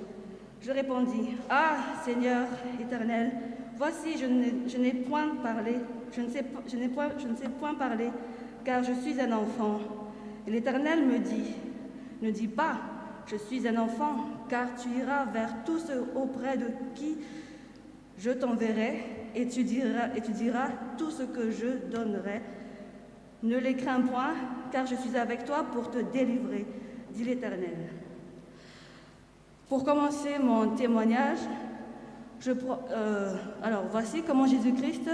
Speaker 14: Je répondis, « Ah, Seigneur éternel, voici, je n'ai point parlé, je ne sais point parler, car je suis un enfant. » Et l'Éternel me dit, « Ne dis pas, je suis un enfant, car tu iras vers tous ceux auprès de qui je t'enverrai, et tu diras tout ce que je donnerai. Ne les crains point, car je suis avec toi pour te délivrer, dit l'Éternel. » Pour commencer mon témoignage, alors voici comment Jésus-Christ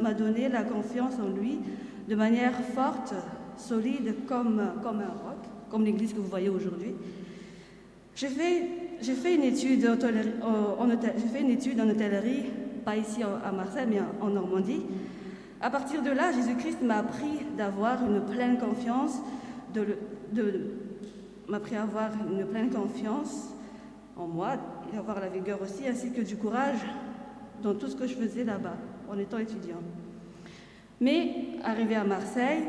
Speaker 14: m'a donné la confiance en lui de manière forte, solide comme un roc, comme l'église que vous voyez aujourd'hui. J'ai fait une étude en hôtellerie, pas ici à Marseille, mais en Normandie. À partir de là, Jésus-Christ m'a appris d'avoir une pleine confiance, en moi, et avoir la vigueur aussi, ainsi que du courage dans tout ce que je faisais là-bas, en étant étudiant. Mais, arrivé à Marseille,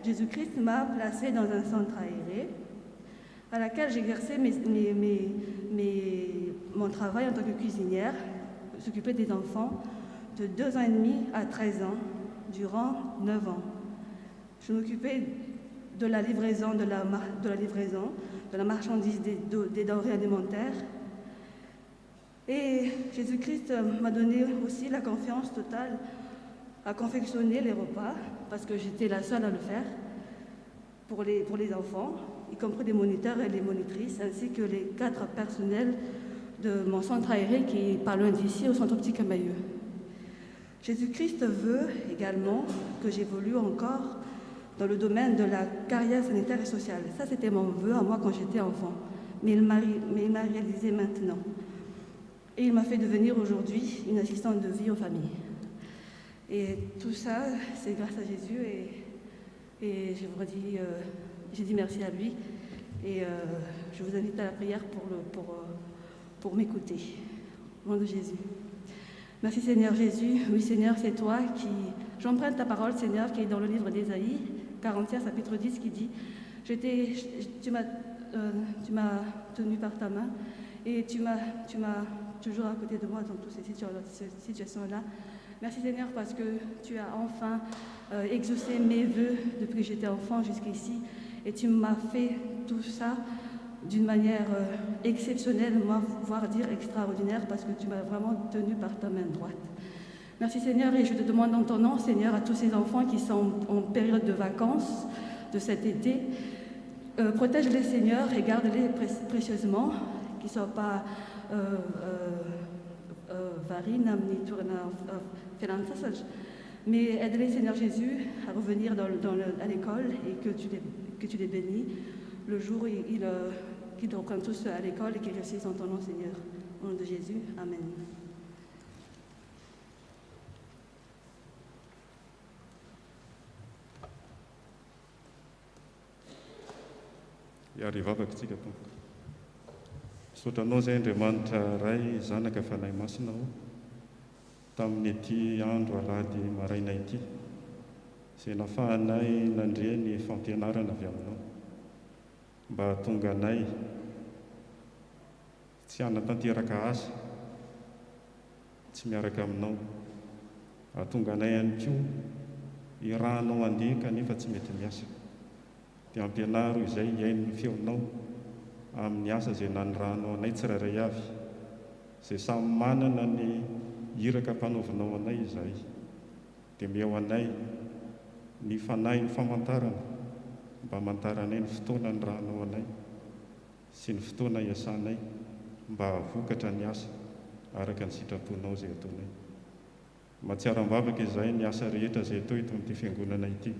Speaker 14: Jésus-Christ m'a placé dans un centre aéré, à laquelle j'exerçais mon travail en tant que cuisinière, s'occuper des enfants de 2 ans et demi à 13 ans, durant 9 ans. Je m'occupais de la livraison de la marchandise des denrées alimentaires. Et Jésus-Christ m'a donné aussi la confiance totale à confectionner les repas, parce que j'étais la seule à le faire pour les enfants, y compris les moniteurs et les monitrices, ainsi que les 4 personnels de mon centre aéré qui est pas loin d'ici, au centre optique à Mailleux. Jésus-Christ veut également que j'évolue encore dans le domaine de la carrière sanitaire et sociale. Ça, c'était mon vœu à moi quand j'étais enfant, mais il m'a réalisé maintenant. Et il m'a fait devenir aujourd'hui une assistante de vie aux familles. Et tout ça, c'est grâce à Jésus, et j'ai dit merci à lui, et je vous invite à la prière pour m'écouter. Au nom de Jésus. Merci Seigneur Jésus. Oui Seigneur, c'est toi qui... J'emprunte ta parole Seigneur qui est dans le livre d'Ésaïe, 41, chapitre 10, qui dit « Tu m'as tenu par ta main et tu m'as toujours à côté de moi dans toutes ces situations-là. Merci Seigneur parce que tu as enfin exaucé mes vœux depuis que j'étais enfant jusqu'ici et tu m'as fait tout ça d'une manière exceptionnelle, voire dire extraordinaire, parce que tu m'as vraiment tenu par ta main droite. Merci Seigneur, et je te demande en ton nom, Seigneur, à tous ces enfants qui sont en période de vacances de cet été, protège-les Seigneur et garde-les précieusement, qu'ils ne soient pas varinam ni tourna finanças, mais aide-les Seigneur Jésus à revenir à l'école et que tu les bénis le jour où qu'ils reprennent tous à l'école et qu'ils réussissent en ton nom Seigneur. Au nom de Jésus, Amen.
Speaker 10: Iarivavaka tsika tompoko. Sotranao izay Andriamanitra ray zanaka fanahy masina ao tamin'ity andro alahady maraina ity, izay nafahanay nandre ny fampianarana avy aminao mba hahatonga anay tsy hanatanteraka asa tsy miaraka aminao, hahatonga anay ihany koa irahanao andeha kanefa tsy mety miasa, dia ampianaro izay iaino ny feonao amin'ny asa izay nanirahanao anay tsirairay avy, izay samy manana ny iraka mpanaovanao anay izahay, dia meo anay ny fanahy ny famantarana mba hamantaranay ny fotoana ny rahanao anay sy ny fotoana iasanay mba havokatra ny asa araka ny sitraponao izay ataonay. Mahatsiaram-bavaka izay ny asa rehetra izay atao eto amin'ity fiangonana ity,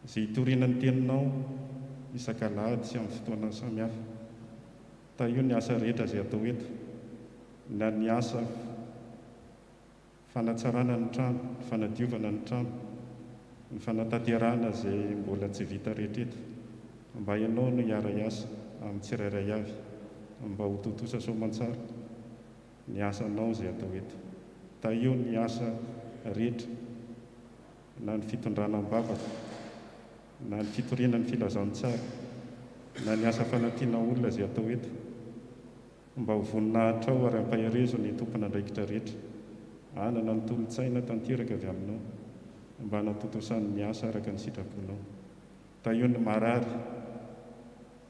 Speaker 10: izay hitoriana ny teninao isan-kalahady sy amin'ny fotoana samihafa. Ta io ny asa rehetra izay atao eto, na ny asa fanatsarana ny trano, ny fanadiovana ny trano, ny fanatanterahana izay mbola tsy vita rehetra eto, mba ianao no hiara asa amin'ny tsirairay avy mba ho totosa soamantsara ny asanao izay atao eto. Ta io ny asa rehetra, na ny fitondranam-bavaka, na ny fitoriana ny filazantsara, na ny asa fanantiana olona izay atao eto, mba ho voninahitra ao ary ampaherezo ny tompon'andraikitra rehetra, anana ny tolotsaina tanteraka avy aminao mba hanatotosan'ny asa araka ny sitraponao. Ta io ny marary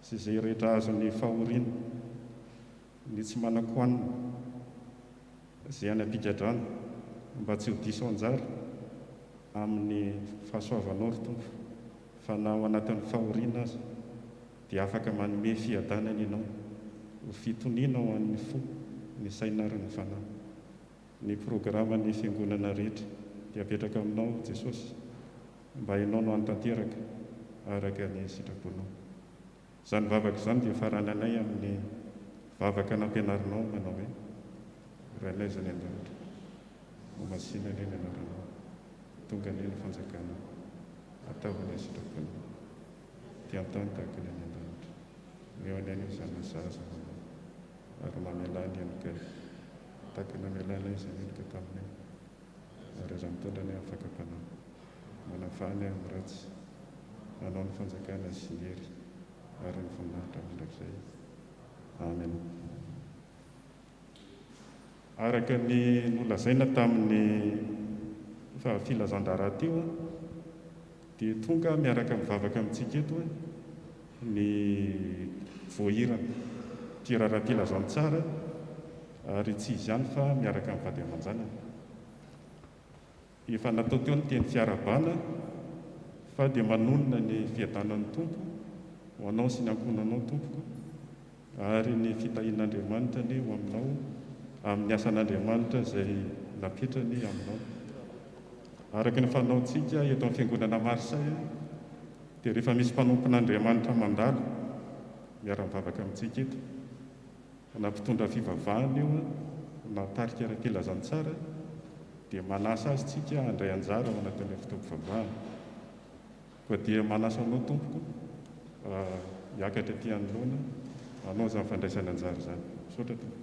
Speaker 10: sy izay rehetra azo ny fahoriana, ny tsy manan-koanina izay any ampigadrana mba tsy ho diso anjara amin'ny fahasoavanao ry Tompo, fa na ao anatin'ny fahoriana azy dia afaka manome fiadanana ianao, ho fitoniana ao amin'ny fo ny saina ary ny fanahy. Ny programan'ny fiangonana rehetra dia apetraka aminao Jesosy, mba ianao no hanatanteraka araka ny sitraponao. Izany vavaka izany dia farananay amin'ny vavaka nampianarinao manao hoe rainay izany an-danitra ho masina ny anaranao, tonga ny ny fanjakana ataonay sitraponao dia amin'ny tany tahaka ny any an-danitra, eo any any izany zaza ary mamelany ihany ka tahaka namelana izany endrika taminay, ary raha mitondra ny afaka mpanao manafahany amin'ny ratsy, manao ny fanjakana sy ny hery ary ny voninahitra mandrakizay. Amen. Araka ny nolazaina tamin'ny filazan-dara teo dia tonga miaraka mivavaka amintsika eto ny voahirana ty raharam-pilazantsara, ary tsy izy ihany fa miaraka amin'ny vady aman-janany. Efa natao teo ny teny fiarabana fa dia manonona ny fiadanan'ny Tompo ho anao sy ny ankonanao Tompoko, ary ny fitahian'Andriamanitra ny ho aminao amin'ny asan'Andriamanitra izay napetrany aminao. Araka ny fanaontsika eto amin'ny fiangonana Marsay dia rehefa misy mpanompon'Andriamanitra mandalo miara-mivavaka amintsika eto, na mpitondra fivavahana eo na tarika ara-pilazantsara, dia manasa azy tsika handray anjara ao anatin'ilay fotoam-pivavahana. Koa dia manasa anao Tompoko hiakatra aty anoloana anao izany fandraisana anjara izany. Misaotra Tompo.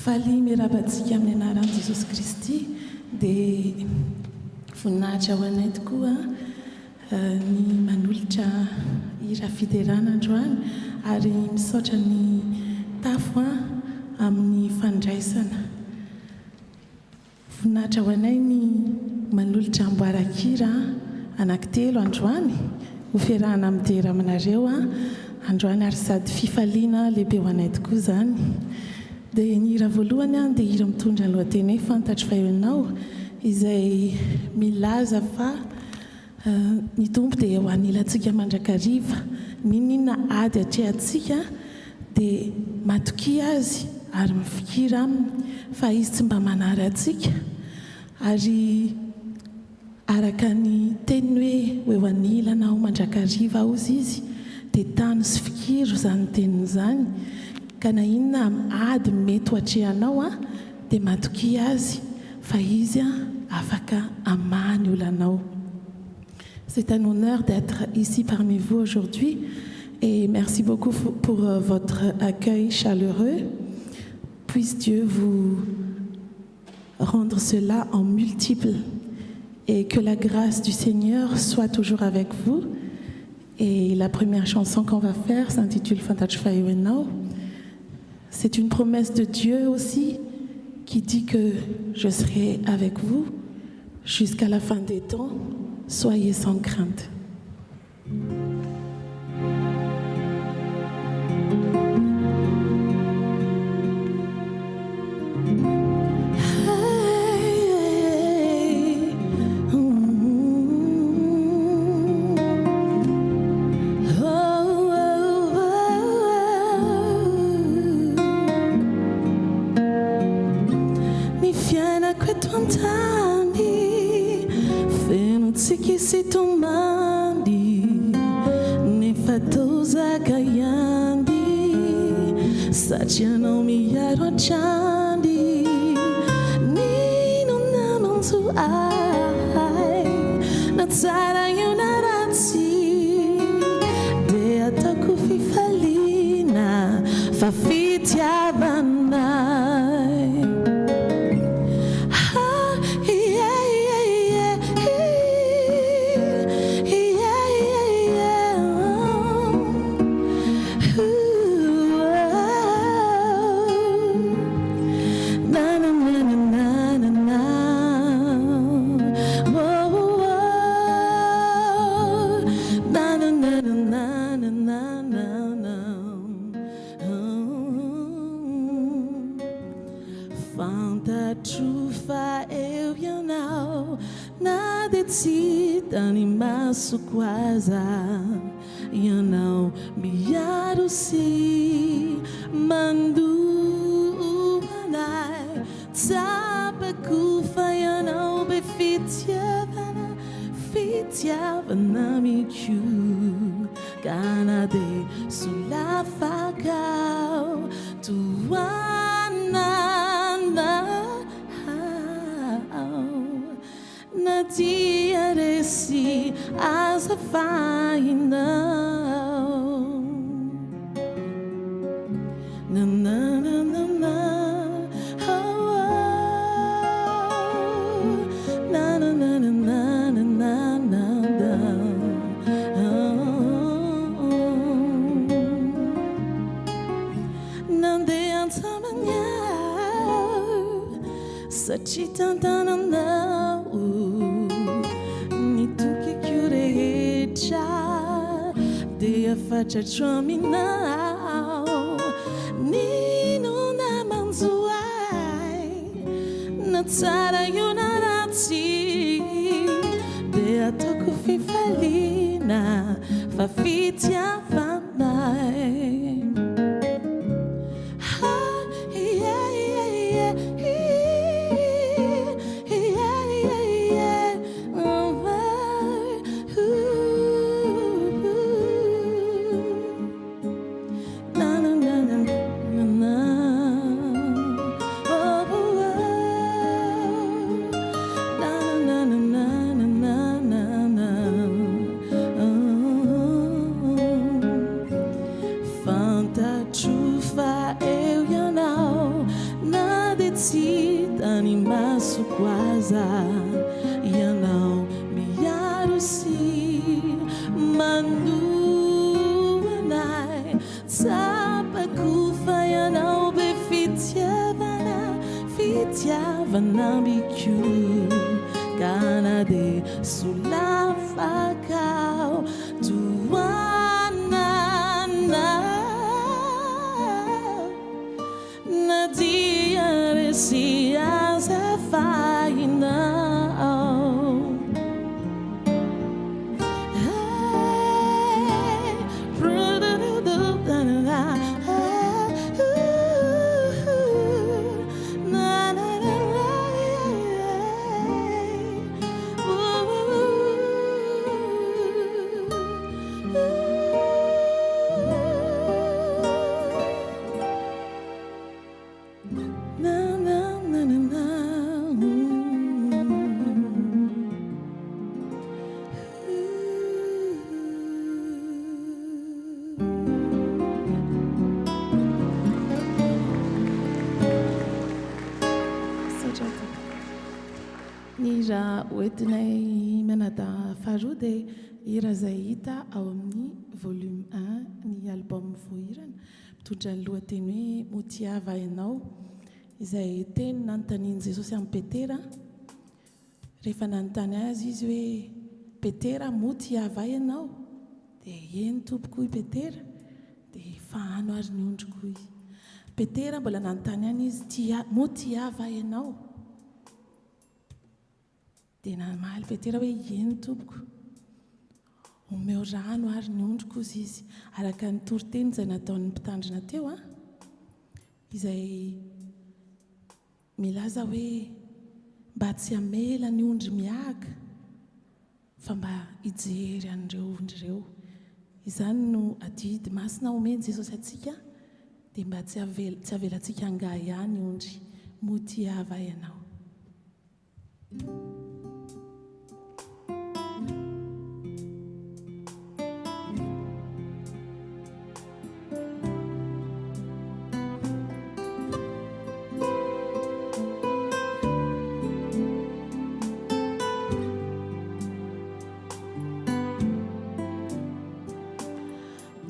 Speaker 15: Faly miarabantsika amin'ny anaran'i Jesosy Kristy dia voninahitra ho anay tokoa ny manolotra hira fiterana androany ary misaotra ny tafo amin'ny fandraisana. Voninahitra ho anay ny manolotra amboaran-kira anankitelo androany ho fiarahana amin'ny dera aminareo androany, ary sady fifaliana lehibe ho anay tokoa izany. Dia ny hira voalohany dia hira mitondra ny lohateny hoe fantatro fa eo ianao, izay milaza fa ny tompo dia ho anilantsika mandrakariva ninina ady atrehantsika dia matoky azy ary mifikira aminy fa izy tsy mba manary antsika ary araka ny teny hoe ho anilana ho mandrakariva ozy izy dia tany sy fikiro zany teniny zany ka na inona ady mety ho atrehanao dia matoky azy fa izy afaka amany olanao. C'est un honneur d'être ici parmi vous aujourd'hui et merci beaucoup pour votre accueil chaleureux. Puisse Dieu vous rendre cela en multiple et que la grâce du Seigneur soit toujours avec vous. Et la première chanson qu'on va faire s'intitule Fantajfaiwenau. C'est une promesse de Dieu aussi qui dit que je serai avec vous jusqu'à la fin des temps. Soyez sans crainte.
Speaker 9: Se tomandi ne fatosa kayandi sacha no mi yarachandi ni non namanzu ai natsara yunarati de ataku fifalina fafitia banai. Sukwaza yanau miyaru si mandu anai tabakufa yanau befitia vana mikyu kanade sulafakau tuanana nadia resi as a final. Na na na na na, oh, oh. Na na na na na na na na, oh. Nande antamanya, sachitantanana. Dia faccia chominau Nino na manzuai Natsara yunarati Dia toku fifalina Fafitia vanai.
Speaker 15: hira hoentinay manada faharoa dia hira izay hita ao amin'ny volume 1 ny album voahirana mitondra ny lohateny hoe motiava ianao izay teny nanontaniany Jesosy amin'ny Petera rehefa nanontany azy izy hoe Petera motiava ianao dia eny tompoko i Petera dia fahano ary ny ondriko izy Petera mbola nanontany any izy motiava ianao dia namaly Petera hoe eny tompoko omeo rano ary ny ondriko izy araka ny toriteny izay nataon'ny mpitandrina teo izay milaza hoe mba tsy hamela ny ondry miaka fa mba hijery an'ireo ondry ireo izany no adidy masina omeny Jesosy atsika dia mba tsy avelantsika angaha ihany ondry motiava ianao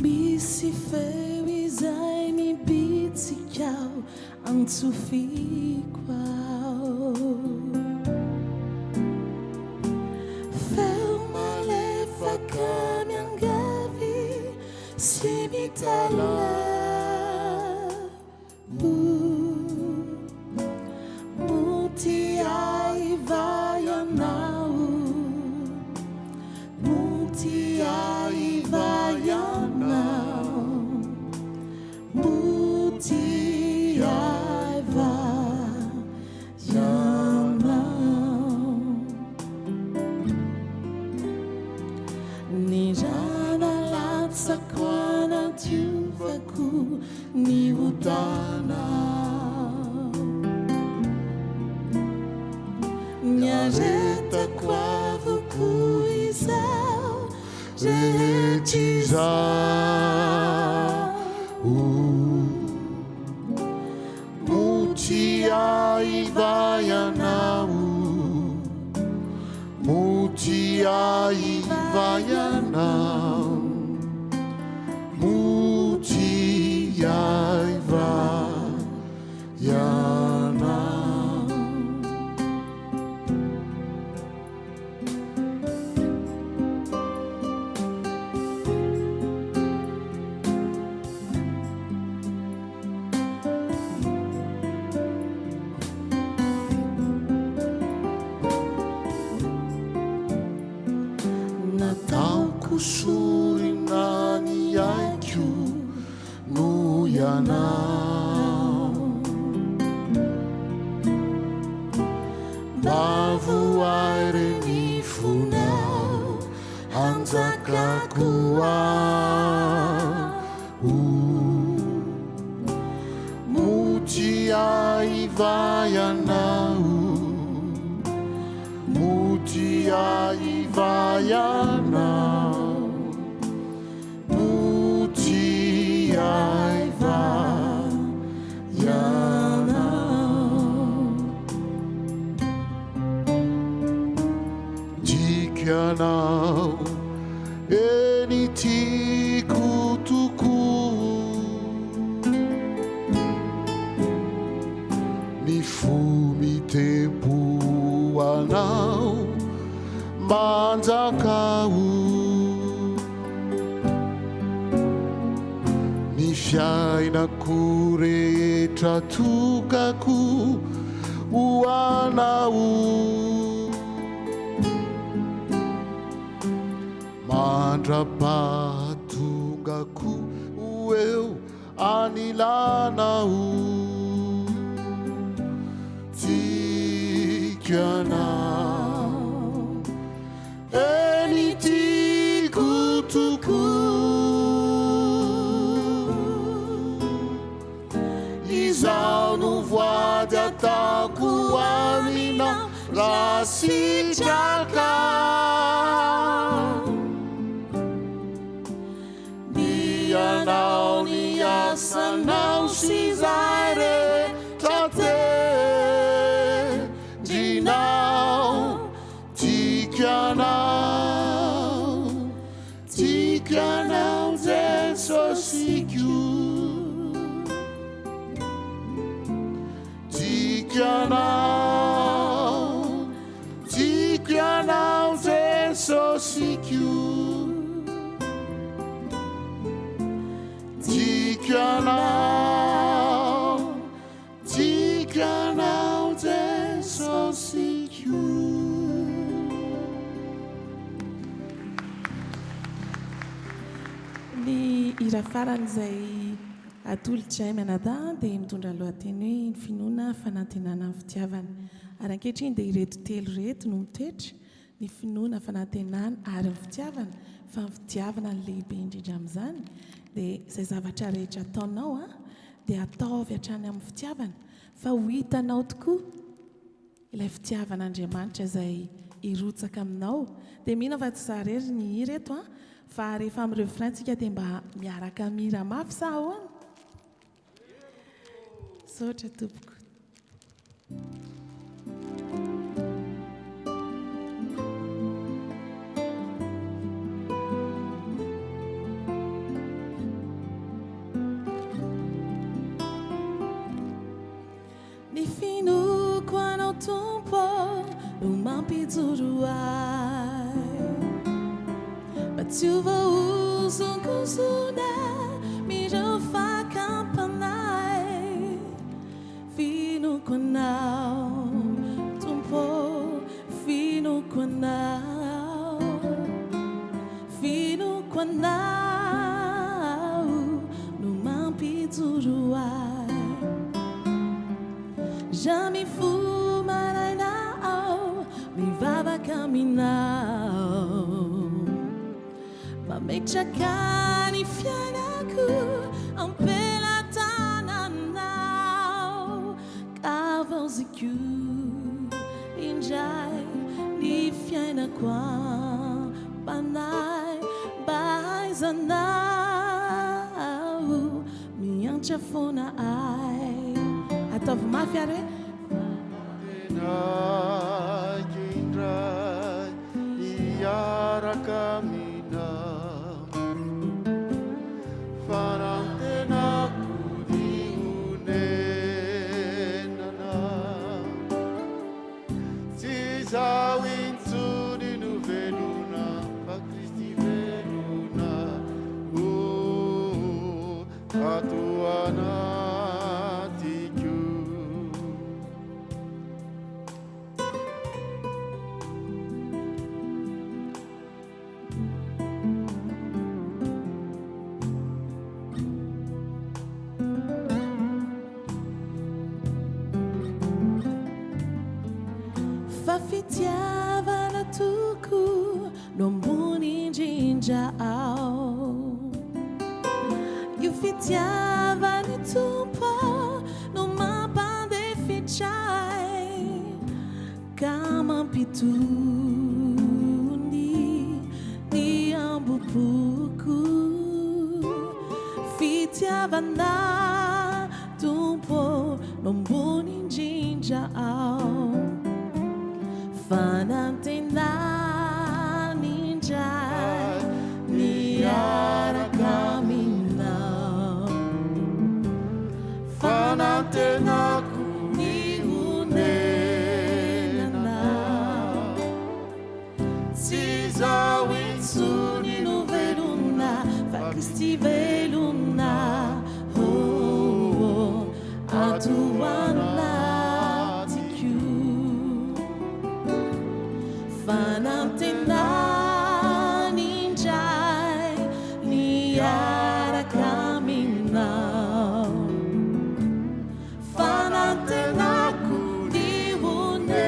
Speaker 9: Misy feo izay mibitsika ao antsofiko ao feo malefaka miangavy sy mitalavo motiaiva ianao motiaiva ianao motiaiva ianao ny rana latsako anadiovako ny hodana ny aretako avoko izao rehetra izao motiaiva ianao motiaiva ianao motiaiva ianao nataoko sorina ny aiko no ianao mba voaire ny fonao hanjakako ao motiaiva ianao motiaiva ianao motiaiva ianao tiako ianao eny tiako tokoa ny fo mitempo anao manjakao ny fiainako rehetra tokako ho anao mandrapahatongako ho eo anilanao tiako ianao eny tiako tokoa izao no voady ataoko aminao raha sitraka ianao ny asanao sy izay rehetra tendrinao
Speaker 5: sosiko tiako ianao jesosiko tiako ianao jesosiko.
Speaker 15: Ny hira faran'izay atolotray manada dia mitondra ny lohateny hoe ny finoana fanantenana ny fitiavana. Ary ankehitriny dia ireto telo reto no mitoetra: ny finoana fanantenana ary ny fitiavana. Fa ny fitiavana ny lehibe indrindra amin'izany dia izay zavatra rehetra ataonao dia ataovy hatrany amin'ny fitiavana, fa ho hitanao tokoa ilay fitiavan'Andriamanitra izay irotsaka aminao. Dia mino fa tsy zarery ny hira eto fa rehefa amin'ny refrain tsika dia mba miaraka mihira mafy sa ahoana? Saotra tompoko.
Speaker 9: Ny finoko anao tompo no mampijoro ahy, mba tsy ho voahozonkozona mireo fakampanay. Finoko anao tompo, finoko anao, finoko anao no mampijoro ahy. Jamais fou marainao, mivavaka aminao, mametraka ny fiainako ampelantananao. Kavaoziko indray ny fiainako ampanay, mba haizanao miantra foana ahy. Ataovy mafy ary
Speaker 5: indray iaraka aminao, fanantenako ny honenanao. Tsy izaho intsony no velona fa Kristy velona ato anatiko.
Speaker 9: Fa fitiavana toko no ambony indrindra ao. Io fitiavany tompo no mampandefitray, ka mampitony ny ambopoko. Fitiavana tompo no ambony indrindra ao, fanantenana indray miaraka aminao.
Speaker 5: Fanantenako ny honenanao. Tsy izaho intsony no velona fa Kristy velona
Speaker 9: ato anatiko. Fanantenana indray miaraka aminao. Fanantenako ny honenanao.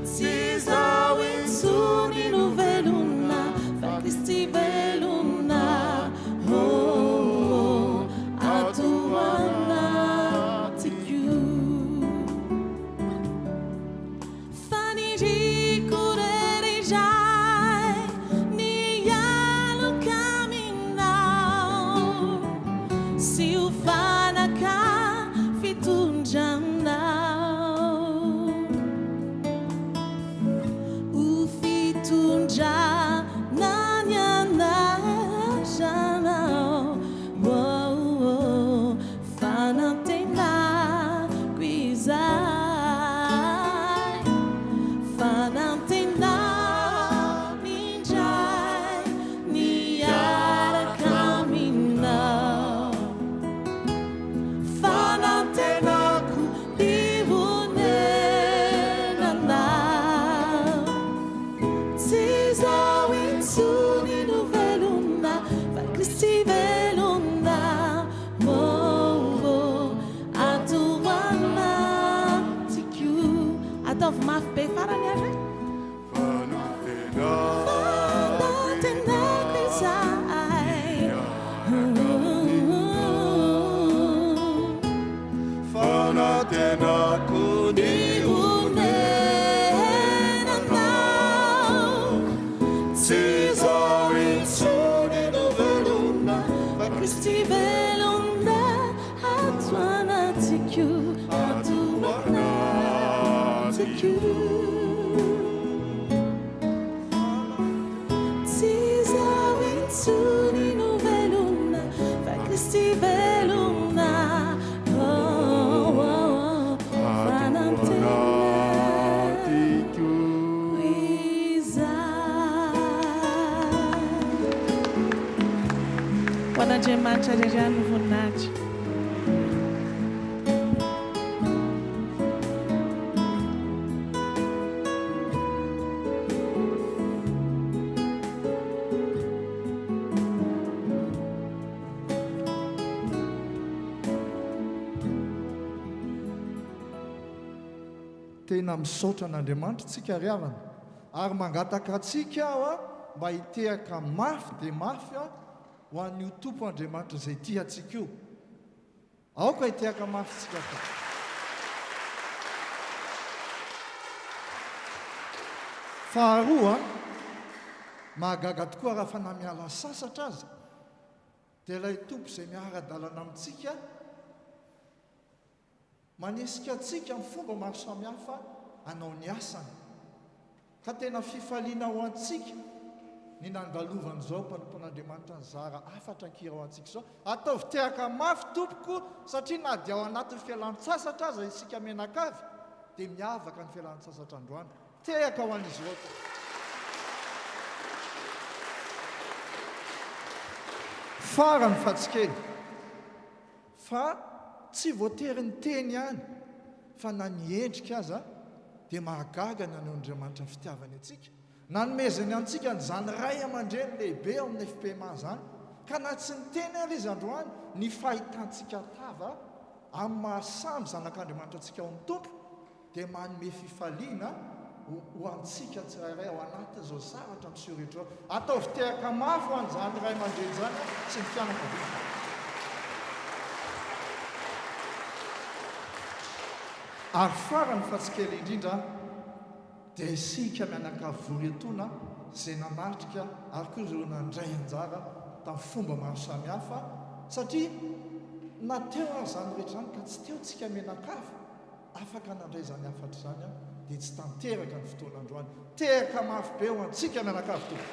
Speaker 9: Tsy izaho intsony no velona fa Kristy velona ato anatiko.
Speaker 5: zao intsony no velona fa Kristy velona ato anatikio ato anatikio tsy zao intsony no velona fa Kristy velona
Speaker 15: Andriamanitra rerano voninahitra.
Speaker 1: Tena misaotra an'Andriamanitra tsika riavana ary mangataka atsika aho a mba hitehaka mafy dia mafy a ho an'io tompo Andriamanitra izay tia atsika io. Aoka hitehaka mafy tsika fa faharoa mahagaga tokoa raha fa namiala sasatra azy dia ilay tompo izay miara-dalana amintsika manesika atsika amin'ny fomba maro samihafa hanao ny asany ka tena fifaliana ho antsika ny nandalovanyizao mpanompon'Andriamanitra ny zara afatra ankira ho antsika izao ataovy tehaka mafy tompoko satria na dia ao anatin'ny fialan-tsasatra aza isika menakavy dia miavaka ny fialan-tsasatra androany tehaka ho an'izy ireo farany fatsikely fa tsy voatery ny teny ihany fa na niendrika aza dia mahagaga ny an'Andriamanitra fitiavany atsika nanomezany antsika ny zany ray aman-dreny lehibe ao amin'ny FPMA zany ka na tsy ny teny ary izy androany ny fahitantsika tava amin'ny mahasamy zanak'Andriamanitra antsika ao amin'ny tompo dia manome fifaliana ho antsika tsirairay ao anatin'izao zavatra miseho rehetra ataovy tehaka mafy ho an'izany ray aman-dreny zany sy ny fianakaviana ary farany fatsikely indrindra dia isika mianakavoretona izay nanatrika ary koa ireo nandray anjara tamin'ny fomba maro samihafa satria na teo ary zany rehetra zany ka tsy teo tsika menakavy afaka nandray zany afatra zany a dia tsy tanteraka ny fotoan'androany tehaka mafy be ho antsika mianakavy toa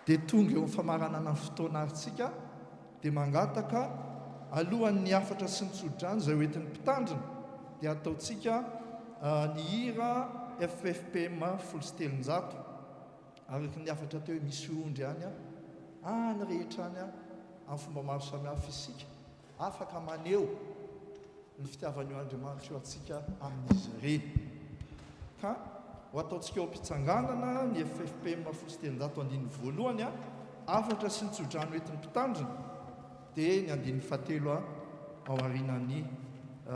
Speaker 1: dia tonga eo nyfamaranana ny fotoana aritsika dia mangataka alohan'ny afatra sy ny tsodrany izay hoentin'ny mpitandrina dia ataontsika ny hira FFPMA 700 araka ny afatra teo misy ondry any any rehetra any amin'ny fomba maro samihafa isika afaka maneho ny fitiavan'io Andriamanitra eo atsika amin'izy ireny ka ho ataontsika eo mpitsanganana ny FFPMA 700 andiny voalohany afatra sy ny tsodrany hoentin'ny mpitandrina dia ny andiny fahatelo ao aorianany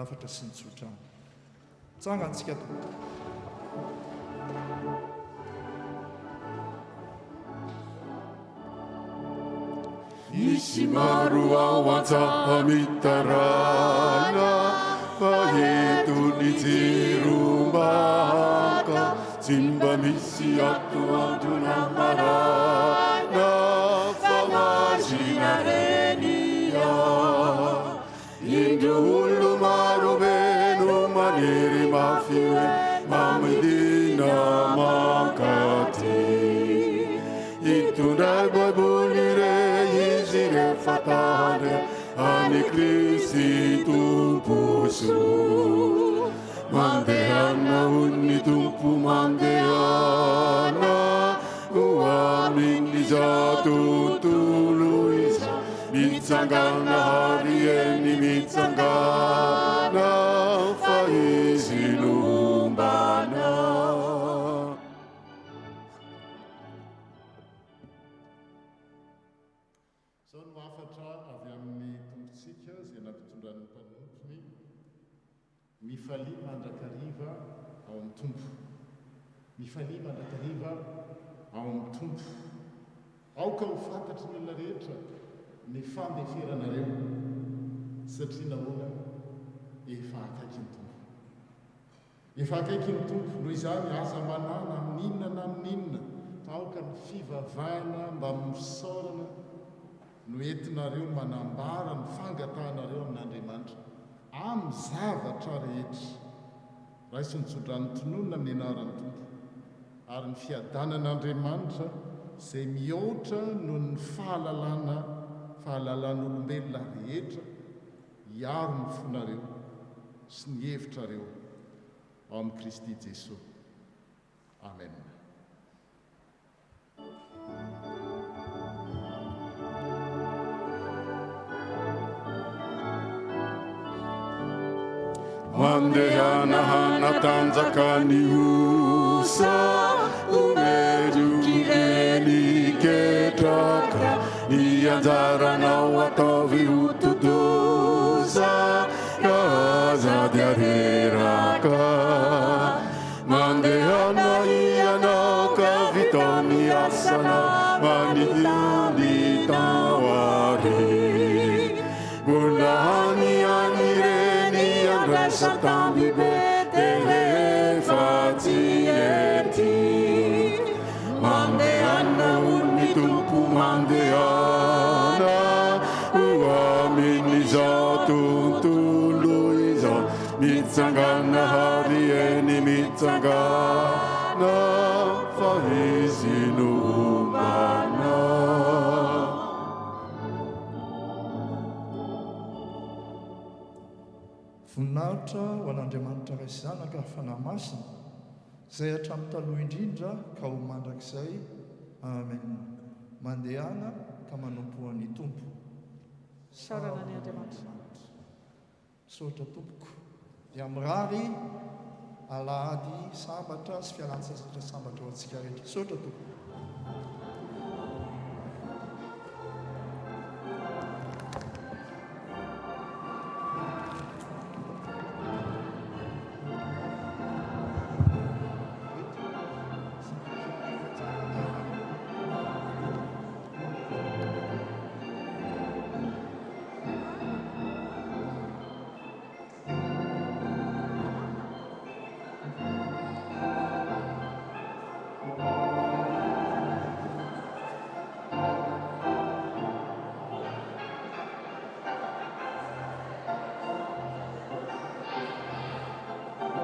Speaker 1: afatra sy ny tsodrany tsangantsika tokoa
Speaker 5: Misy maro ao an-tsaha-mitarana fa entony jerombaka tsy mba misy atoandrona marana fa mazina renia indro olo maro be no manery mafy hoe mamidina mankaty hitondray baiboly re izy rehefa tany any Kristy tomposo mandehana hony tompo mandehana ho amin'ny tontolo iza mitsangana hari eny mitsangana fa izy no ombana
Speaker 3: zao no afatra avy amin'ny tompontsika izay nampitondran'ny mpanompony mifalia mandrakariva ao amin'ny tompo mifalia mandrakariva ao amin'ny tompo aoka ho fantatry ny olona rehetra ny fandeferanareo satria nahoana efa akaiky ny tompo efa akaiky ny tompo noho izany aza manana amin'inona na amin'inona taoka ny fivavahana mba misaorana no entinareo manambara ny fangatahanareo amin'andriamanitra amin'ny zavatra rehetra raha isy nitsodran'ny tononona amin'ny anaran'ny tompo ary ny fiadanan'andriamanitra izay mihoatra noho ny fahalalàn'olombelona rehetra hiaro ny fonareo sy ny hevitrareo ao amin'i Kristy Jesosy. Amen.
Speaker 5: Mandehana tanjakany usa umejukieni ketraka ianjaranao ataovy hotodoza kaza diareraka mandehana ianao ka vitany asana manihiny tawari bulani anireni andrasa tambibe telefatieti mandehana uni tumpu mandehana uamini zao tuntulu izo mitsangana harieni mitsangana fahizinumbana.
Speaker 1: Voninahitra ho an'Andriamanitra Ray sy Zanaka ary fanahy masina izay hatramin'ny taloha indrindra ka ho mandrakizay. Amen. Mandehana ka manompoan'ny tompo.
Speaker 16: Sarana ny Andriamanitra.
Speaker 1: Misaotra tompoko dia mirary alahady sambatra sy fialan-tsasatra sambatra ho antsika rehetra. Misaotra tompoko.
Speaker 5: Thank you.